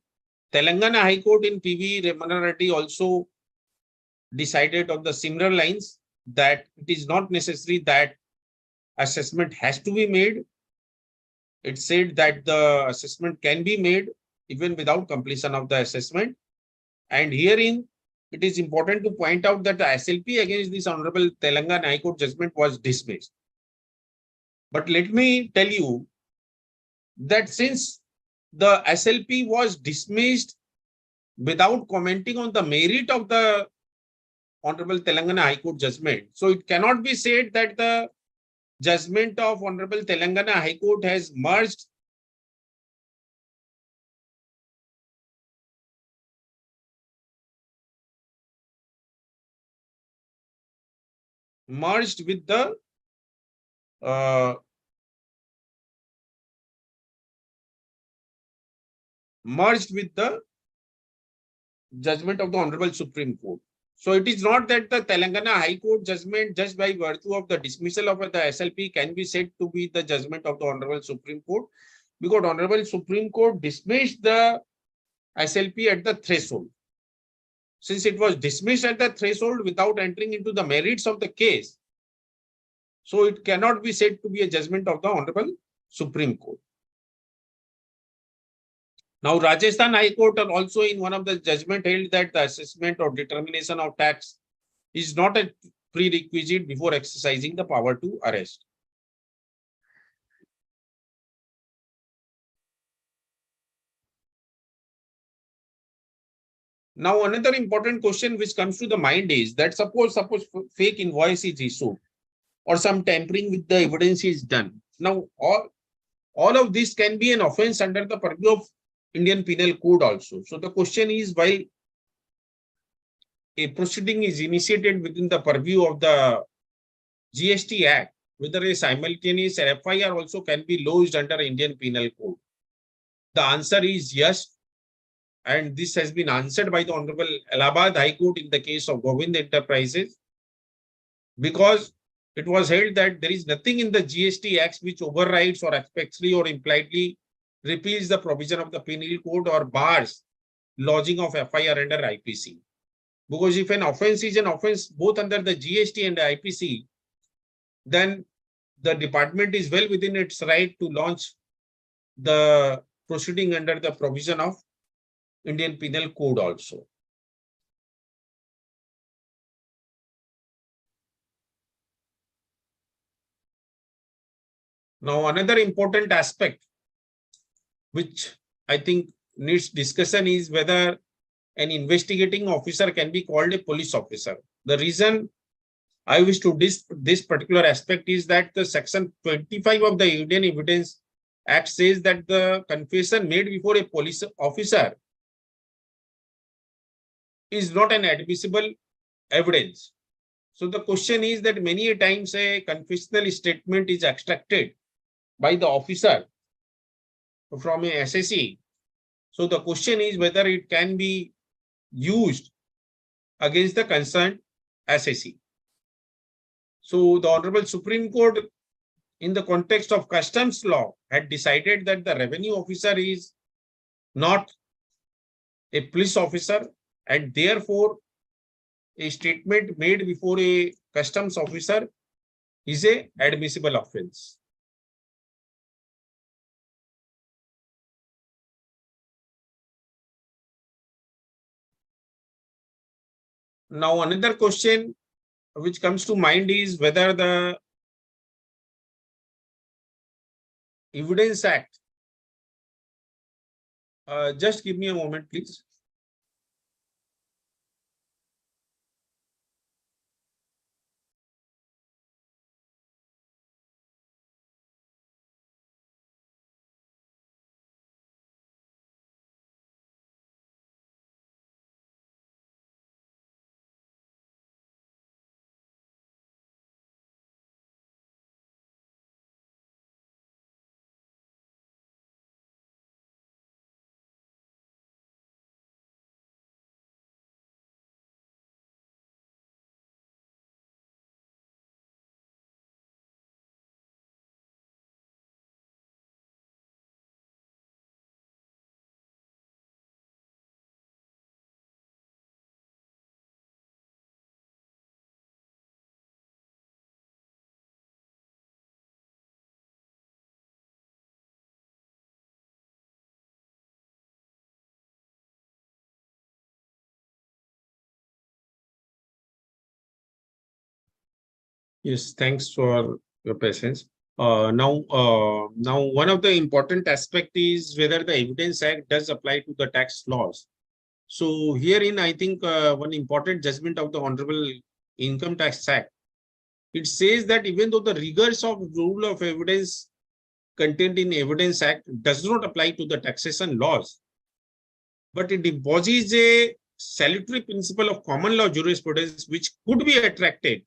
Telangana High Court in PV Ramana Reddy also decided on the similar lines that it is not necessary that assessment has to be made. It said that the assessment can be made even without completion of the assessment. And herein, it is important to point out that the SLP against this Honorable Telangana High Court judgment was dismissed. But let me tell you that since the SLP was dismissed without commenting on the merit of the Honorable Telangana High Court judgment, so it cannot be said that the judgment of Honorable Telangana High Court has merged merged with the uh, judgment of the Honorable Supreme Court. So it is not that the Telangana High Court judgment, just by virtue of the dismissal of the SLP, can be said to be the judgment of the Honorable Supreme Court, because Honorable Supreme Court dismissed the SLP at the threshold. Since it was dismissed at the threshold without entering into the merits of the case, so it cannot be said to be a judgment of the Honorable Supreme Court. Now, Rajasthan High Court also in one of the judgment held that the assessment or determination of tax is not a prerequisite before exercising the power to arrest. Now, another important question which comes to the mind is that suppose fake invoice is issued or some tampering with the evidence is done. Now, all of this can be an offense under the purview of Indian Penal Code also. So the question is, while a proceeding is initiated within the purview of the GST Act, whether a simultaneous FIR also can be lodged under Indian Penal Code. The answer is yes. And this has been answered by the Honorable Allahabad High Court in the case of Govind Enterprises, because it was held that there is nothing in the GST Act which overrides or expressly or impliedly repeals the provision of the Penal Code or bars lodging of FIR under IPC. Because if an offense is an offense both under the GST and the IPC, then the department is well within its right to launch the proceeding under the provision of Indian Penal Code also. Now, another important aspect which I think needs discussion is whether an investigating officer can be called a police officer. The reason I wish to this particular aspect is that the section 25 of the Indian Evidence Act says that the confession made before a police officer is not an admissible evidence. So the question is that many a times a confessional statement is extracted by the officer from a SSE. So the question is whether it can be used against the concerned SSE. So the Honorable Supreme Court, in the context of customs law, had decided that the revenue officer is not a police officer, and therefore a statement made before a customs officer is a admissible offense. Now, another question which comes to mind is whether the Evidence Act, just give me a moment, please. Yes, thanks for your patience. Now, one of the important aspect is whether the Evidence Act does apply to the tax laws. So herein, I think one important judgment of the Honorable Income Tax Act, it says that even though the rigors of rule of evidence contained in Evidence Act does not apply to the taxation laws, but it embodies a salutary principle of common law jurisprudence which could be attracted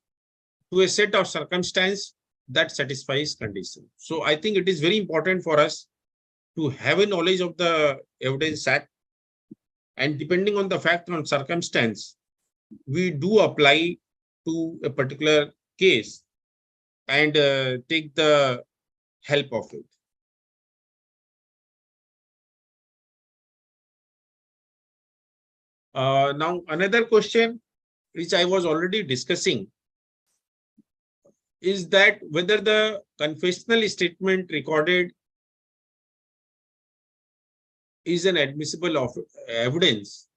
to a set of circumstance that satisfies condition. So I think it is very important for us to have a knowledge of the evidence act, and depending on the fact and circumstance, we do apply to a particular case and take the help of it. Now, another question which I was already discussing is that whether the confessional statement recorded is an admissible of evidence.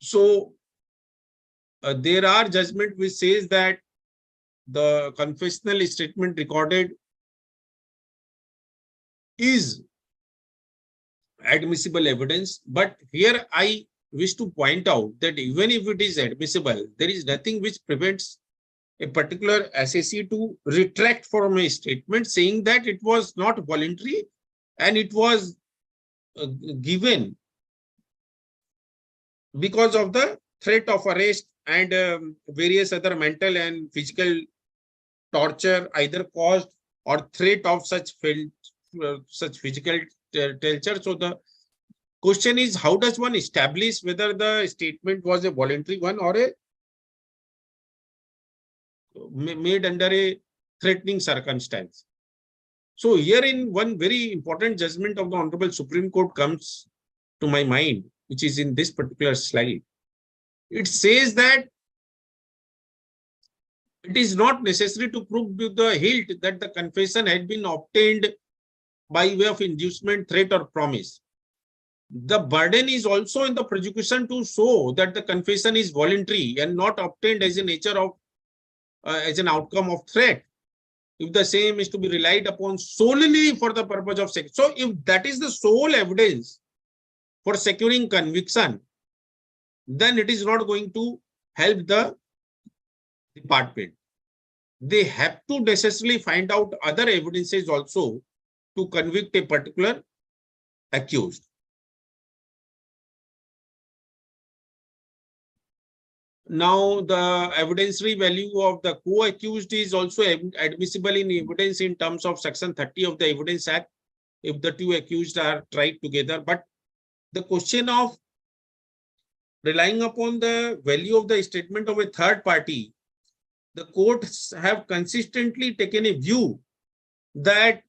So there are judgment which says that the confessional statement recorded is admissible evidence. But here I wish to point out that even if it is admissible, there is nothing which prevents a particular assessee to retract from a statement saying that it was not voluntary and it was given because of the threat of arrest and various other mental and physical torture either caused or threat of such physical torture. So the question is, how does one establish whether the statement was a voluntary one or a made under a threatening circumstance? So herein one very important judgment of the Honorable Supreme Court comes to my mind, which is in this particular slide. It says that it is not necessary to prove to the hilt that the confession had been obtained by way of inducement, threat, or promise. The burden is also in the prosecution to show that the confession is voluntary and not obtained as a nature of as an outcome of threat, if the same is to be relied upon solely for the purpose of sex. So if that is the sole evidence for securing conviction, then it is not going to help the department. They have to necessarily find out other evidences also to convict a particular accused. Now, the evidentiary value of the co-accused is also admissible in evidence in terms of Section 30 of the Evidence Act, if the two accused are tried together. But the question of relying upon the value of the statement of a third party, the courts have consistently taken a view that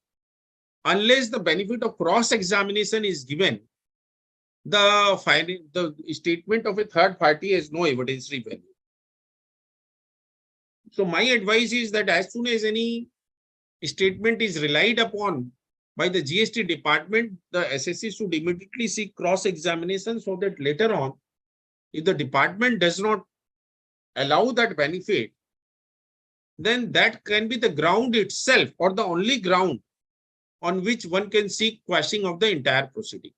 unless the benefit of cross-examination is given, the statement of a third party has no evidentiary value. So my advice is that as soon as any statement is relied upon by the GST department, the SSC should immediately seek cross-examination so that later on, if the department does not allow that benefit, then that can be the ground itself or the only ground on which one can seek quashing of the entire proceeding.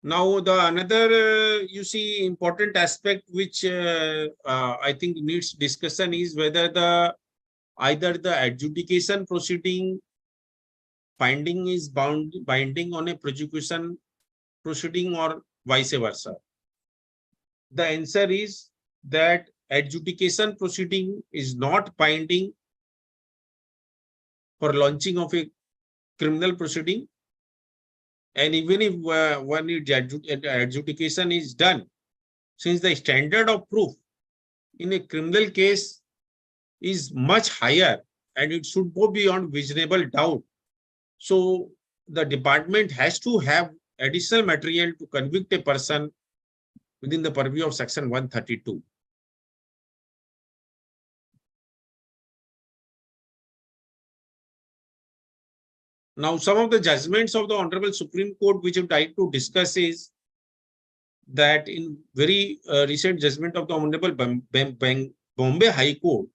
Now, the another, you see, important aspect which I think needs discussion is whether either the adjudication proceeding finding is binding on a prosecution proceeding or vice versa. The answer is that adjudication proceeding is not binding for launching of a criminal proceeding. And even if when adjudication is done, since the standard of proof in a criminal case is much higher and it should go beyond reasonable doubt, so the department has to have additional material to convict a person within the purview of Section 132. Now, some of the judgments of the Honorable Supreme Court, which I would like to discuss, is that in very recent judgment of the Honorable Bombay High Court,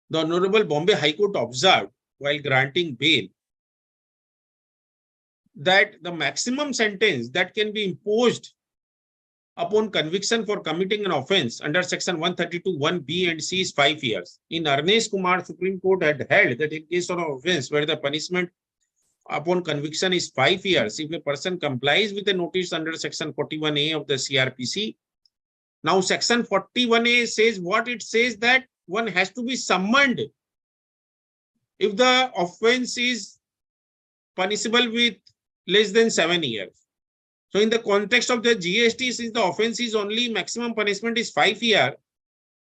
the Honorable Bombay High Court observed while granting bail that the maximum sentence that can be imposed upon conviction for committing an offense under section 132 1B and C is 5 years. In Arnesh Kumar, Supreme Court had held that in case of an offense where the punishment upon conviction is 5 years, if a person complies with a notice under section 41A of the CRPC. Now, section 41A says what it says, that one has to be summoned if the offense is punishable with less than 7 years. So in the context of the GST, since the offense is only maximum punishment is 5 years,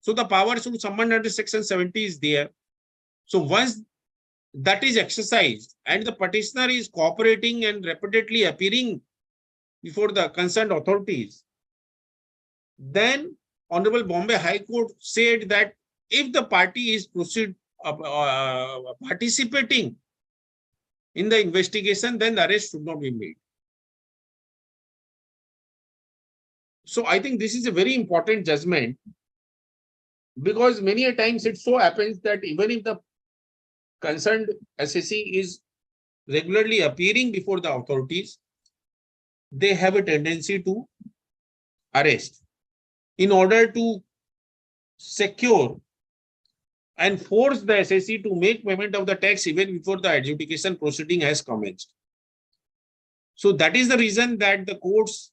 so the power should summon under section 70 is there. So once that is exercised and the petitioner is cooperating and repeatedly appearing before the concerned authorities, then Honorable Bombay High Court said that if the party is participating in the investigation, then the arrest should not be made. So I think this is a very important judgment, because many a times it so happens that even if the concerned assessee is regularly appearing before the authorities, they have a tendency to arrest in order to secure and force the assessee to make payment of the tax even before the adjudication proceeding has commenced. So that is the reason that the courts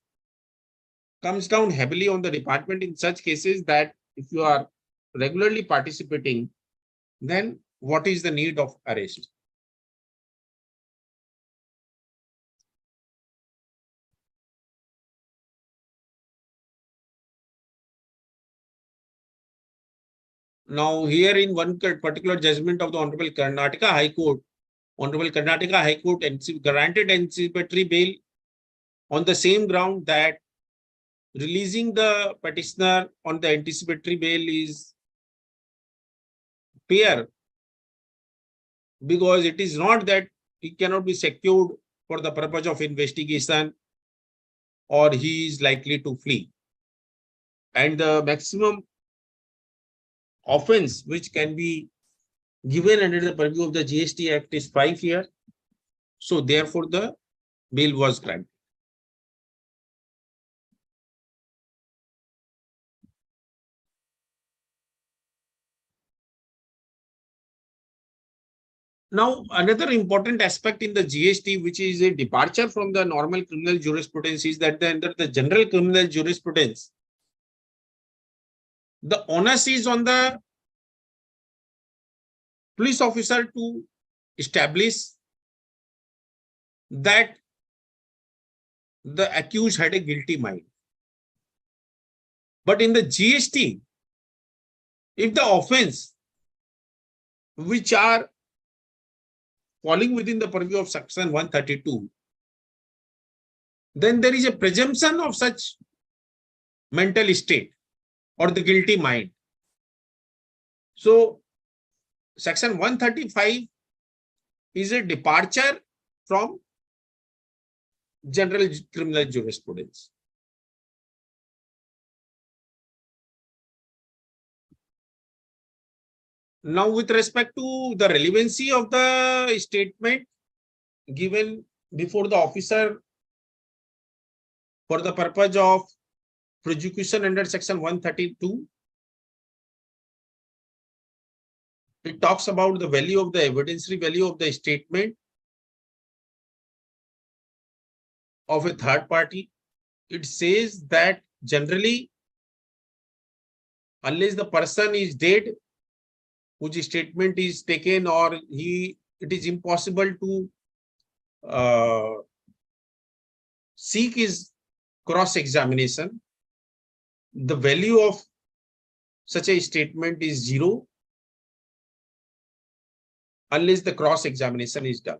comes down heavily on the department in such cases, that if you are regularly participating, then what is the need of arrest? Now, here in one particular judgment of the Honorable Karnataka High Court, Honorable Karnataka High Court granted anticipatory bail on the same ground that releasing the petitioner on the anticipatory bail is fair, because it is not that he cannot be secured for the purpose of investigation or he is likely to flee. And the maximum offense which can be given under the purview of the GST Act is 5 years. So therefore the bail was granted. Now, another important aspect in the GST, which is a departure from the normal criminal jurisprudence, is that under the general criminal jurisprudence, the onus is on the police officer to establish that the accused had a guilty mind. But in the GST, if the offense which are falling within the purview of section 132, then there is a presumption of such mental state or the guilty mind. So section 135 is a departure from general criminal jurisprudence. Now, with respect to the relevancy of the statement given before the officer for the purpose of prosecution under section 132, it talks about the value of the evidentiary value of the statement of a third party. It says that generally, unless the person is dead, whose statement is taken, or it is impossible to seek his cross-examination, the value of such a statement is 0 unless the cross-examination is done.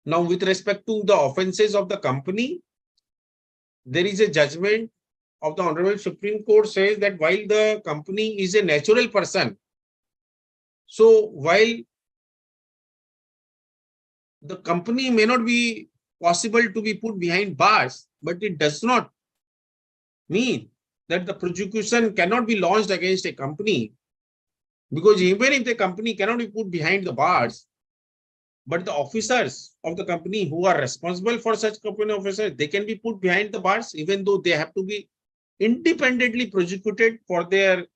Now, with respect to the offenses of the company, there is a judgment of the Honorable Supreme Court says that while the company is a natural person, So while the company may not be possible to be put behind bars, but it does not mean that the prosecution cannot be launched against a company, because even if the company cannot be put behind the bars, but the officers of the company who are responsible for such company officers, they can be put behind the bars, even though they have to be independently prosecuted for their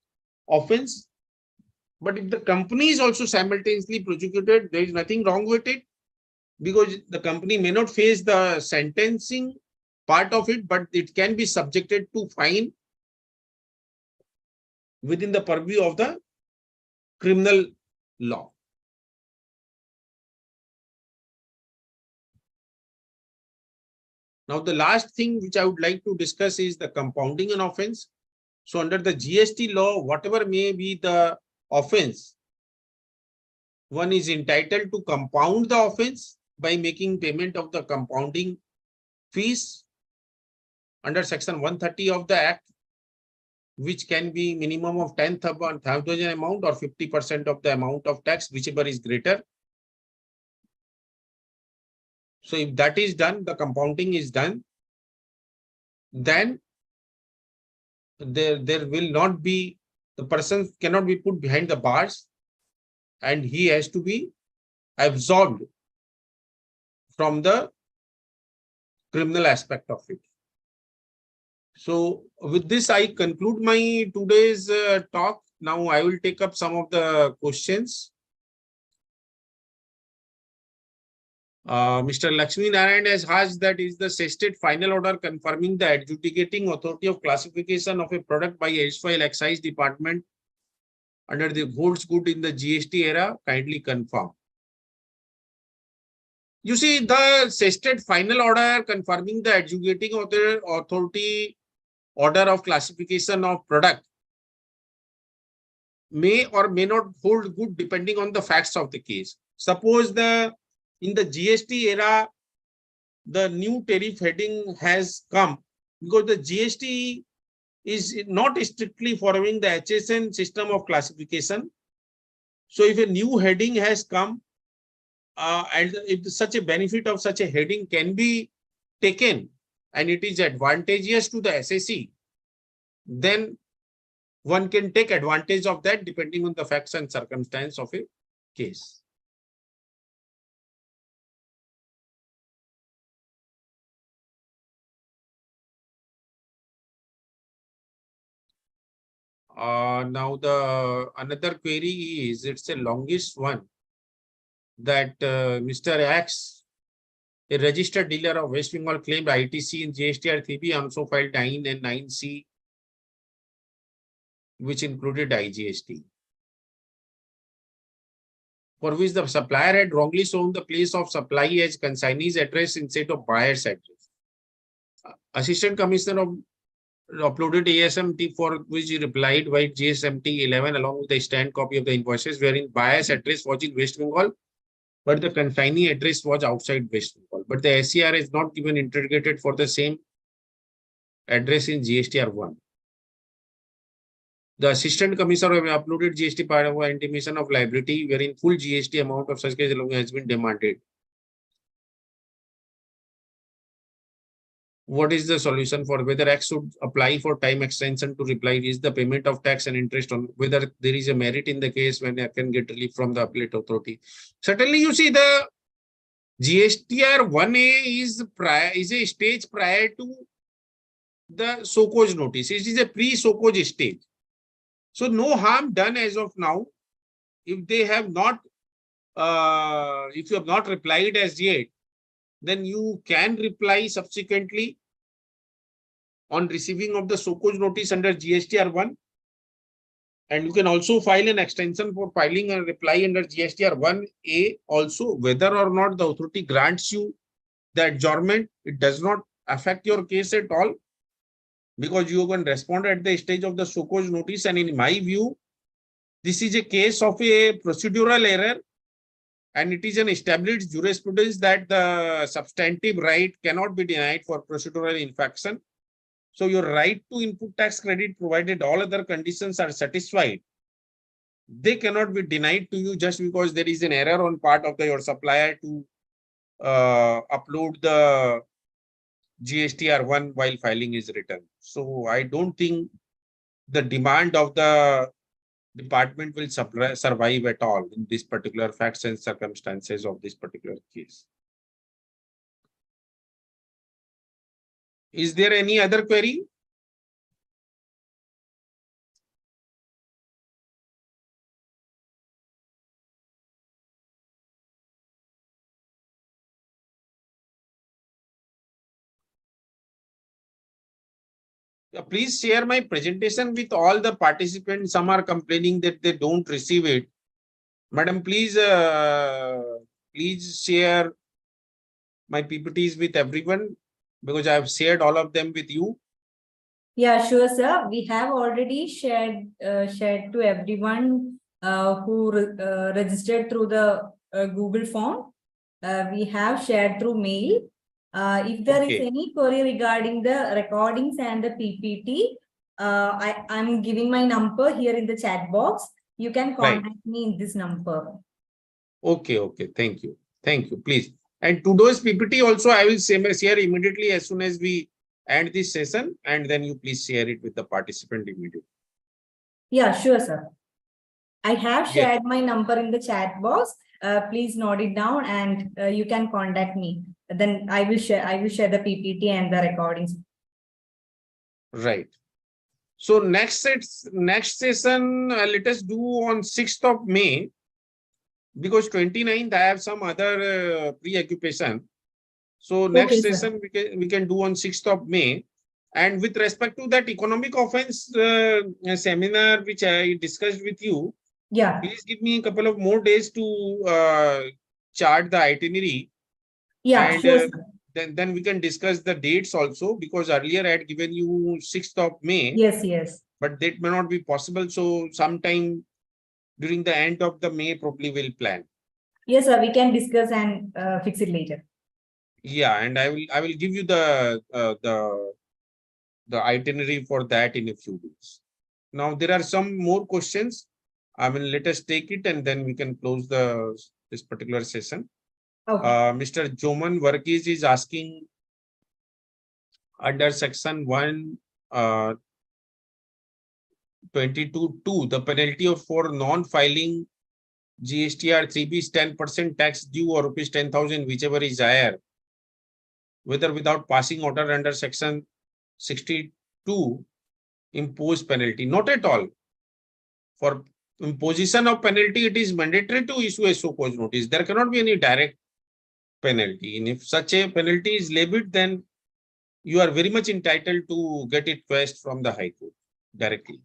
offense. But if the company is also simultaneously prosecuted, there is nothing wrong with it, because the company may not face the sentencing part of it, but it can be subjected to fine within the purview of the criminal law. Now, the last thing which I would like to discuss is the compounding an offense. So under the GST law, whatever may be the offense, one is entitled to compound the offense by making payment of the compounding fees under section 130 of the Act, which can be minimum of 10,000 amount or 50% of the amount of tax, whichever is greater. So if that is done, the compounding is done, then there will not be, the person cannot be put behind the bars, and he has to be absolved from the criminal aspect of it. So with this, I conclude my today's talk. Now I will take up some of the questions. Mr. Lakshmi Narayan has asked that is the stated final order confirming the adjudicating authority of classification of a product by erstwhile excise department under the holds good in the GST era, kindly confirm. You see, the stated final order confirming the adjudicating authority order of classification of product may or may not hold good depending on the facts of the case. Suppose in the GST era, the new tariff heading has come, because the GST is not strictly following the HSN system of classification. So if a new heading has come, and if such a benefit of such a heading can be taken and it is advantageous to the SSE, then one can take advantage of that depending on the facts and circumstance of a case. Now the another query is, it's a longest one, that Mr. X, a registered dealer of West Bengal, claimed ITC in GSTR 3B, also filed 9 and 9C, which included IGST, for which the supplier had wrongly shown the place of supply as consignee's address instead of buyer's address. Assistant Commissioner of uploaded ASMT, for which he replied by GSMT 11 along with the scanned copy of the invoices, wherein buyer's address was in West Bengal, but the consignee address was outside West Bengal. But the SCR is not given interrogated for the same address in GSTR 1. The Assistant Commissioner have uploaded GST part of intimation of liability, wherein full GST amount of such case has been demanded. What is the solution for whether X should apply for time extension to reply? Is the payment of tax and interest on whether there is a merit in the case when I can get relief from the appellate authority? Certainly, you see the GSTR 1A is a stage prior to the so-cause notice. It is a pre-so-cause stage. So no harm done as of now. If they have not, if you have not replied as yet, then you can reply subsequently on receiving of the so-cause notice under GSTR 1. And you can also file an extension for filing a reply under GSTR 1A also. Whether or not the authority grants you the adjournment, it does not affect your case at all, because you can respond at the stage of the so-cause notice. And in my view, this is a case of a procedural error, and it is an established jurisprudence that the substantive right cannot be denied for procedural infraction. So your right to input tax credit, provided all other conditions are satisfied, they cannot be denied to you just because there is an error on part of your supplier to upload the GSTR1 while filing is written. So I don't think the demand of the department will survive at all in this particular facts and circumstances of this particular case. Is there any other query? Please share my presentation with all the participants. Some are complaining that they don't receive it. Madam, please share my PPTs with everyone because I have shared all of them with you. Yeah, sure, sir. We have already shared to everyone who registered through the Google form. We have shared through mail. If there is any query regarding the recordings and the PPT, I'm giving my number here in the chat box. You can contact me in this number. Okay. Thank you. Please. And today's PPT also I will share immediately as soon as we end this session, and then you please share it with the participant immediately. Yeah, sure, sir. I have shared my number in the chat box. Please note it down, and you can contact me. Then I will share the PPT and the recordings. Right. So next session, let us do on 6th of May, because 29th I have some other preoccupation. So next session we can do on 6th of May. And with respect to that economic offense seminar which I discussed with you, please give me a couple of more days to chart the itinerary. And sure, then we can discuss the dates also, because earlier I had given you 6th of May. Yes. But that may not be possible. So sometime during the end of the May probably we'll plan. Yes, sir. We can discuss and fix it later. Yeah, and I will give you the itinerary for that in a few days. Now there are some more questions. I mean, let us take it and then we can close this particular session. Mr. Joman Varghese is asking, under section 122(2), the penalty for non-filing GSTR 3B is 10% tax due or rupees 10,000, whichever is higher, whether without passing order under section 62 impose penalty. Not at all. For imposition of penalty, it is mandatory to issue a show cause notice. There cannot be any direct penalty. And if such a penalty is levied, then you are very much entitled to get it quashed from the High Court directly.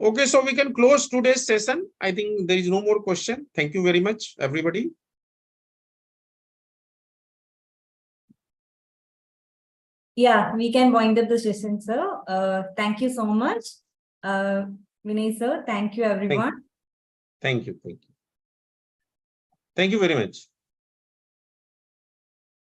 Okay, so we can close today's session. I think there is no more question. Thank you very much, everybody. Yeah, we can wind up the session, sir. Thank you so much. Vinay, sir, thank you, everyone. Thank you very much.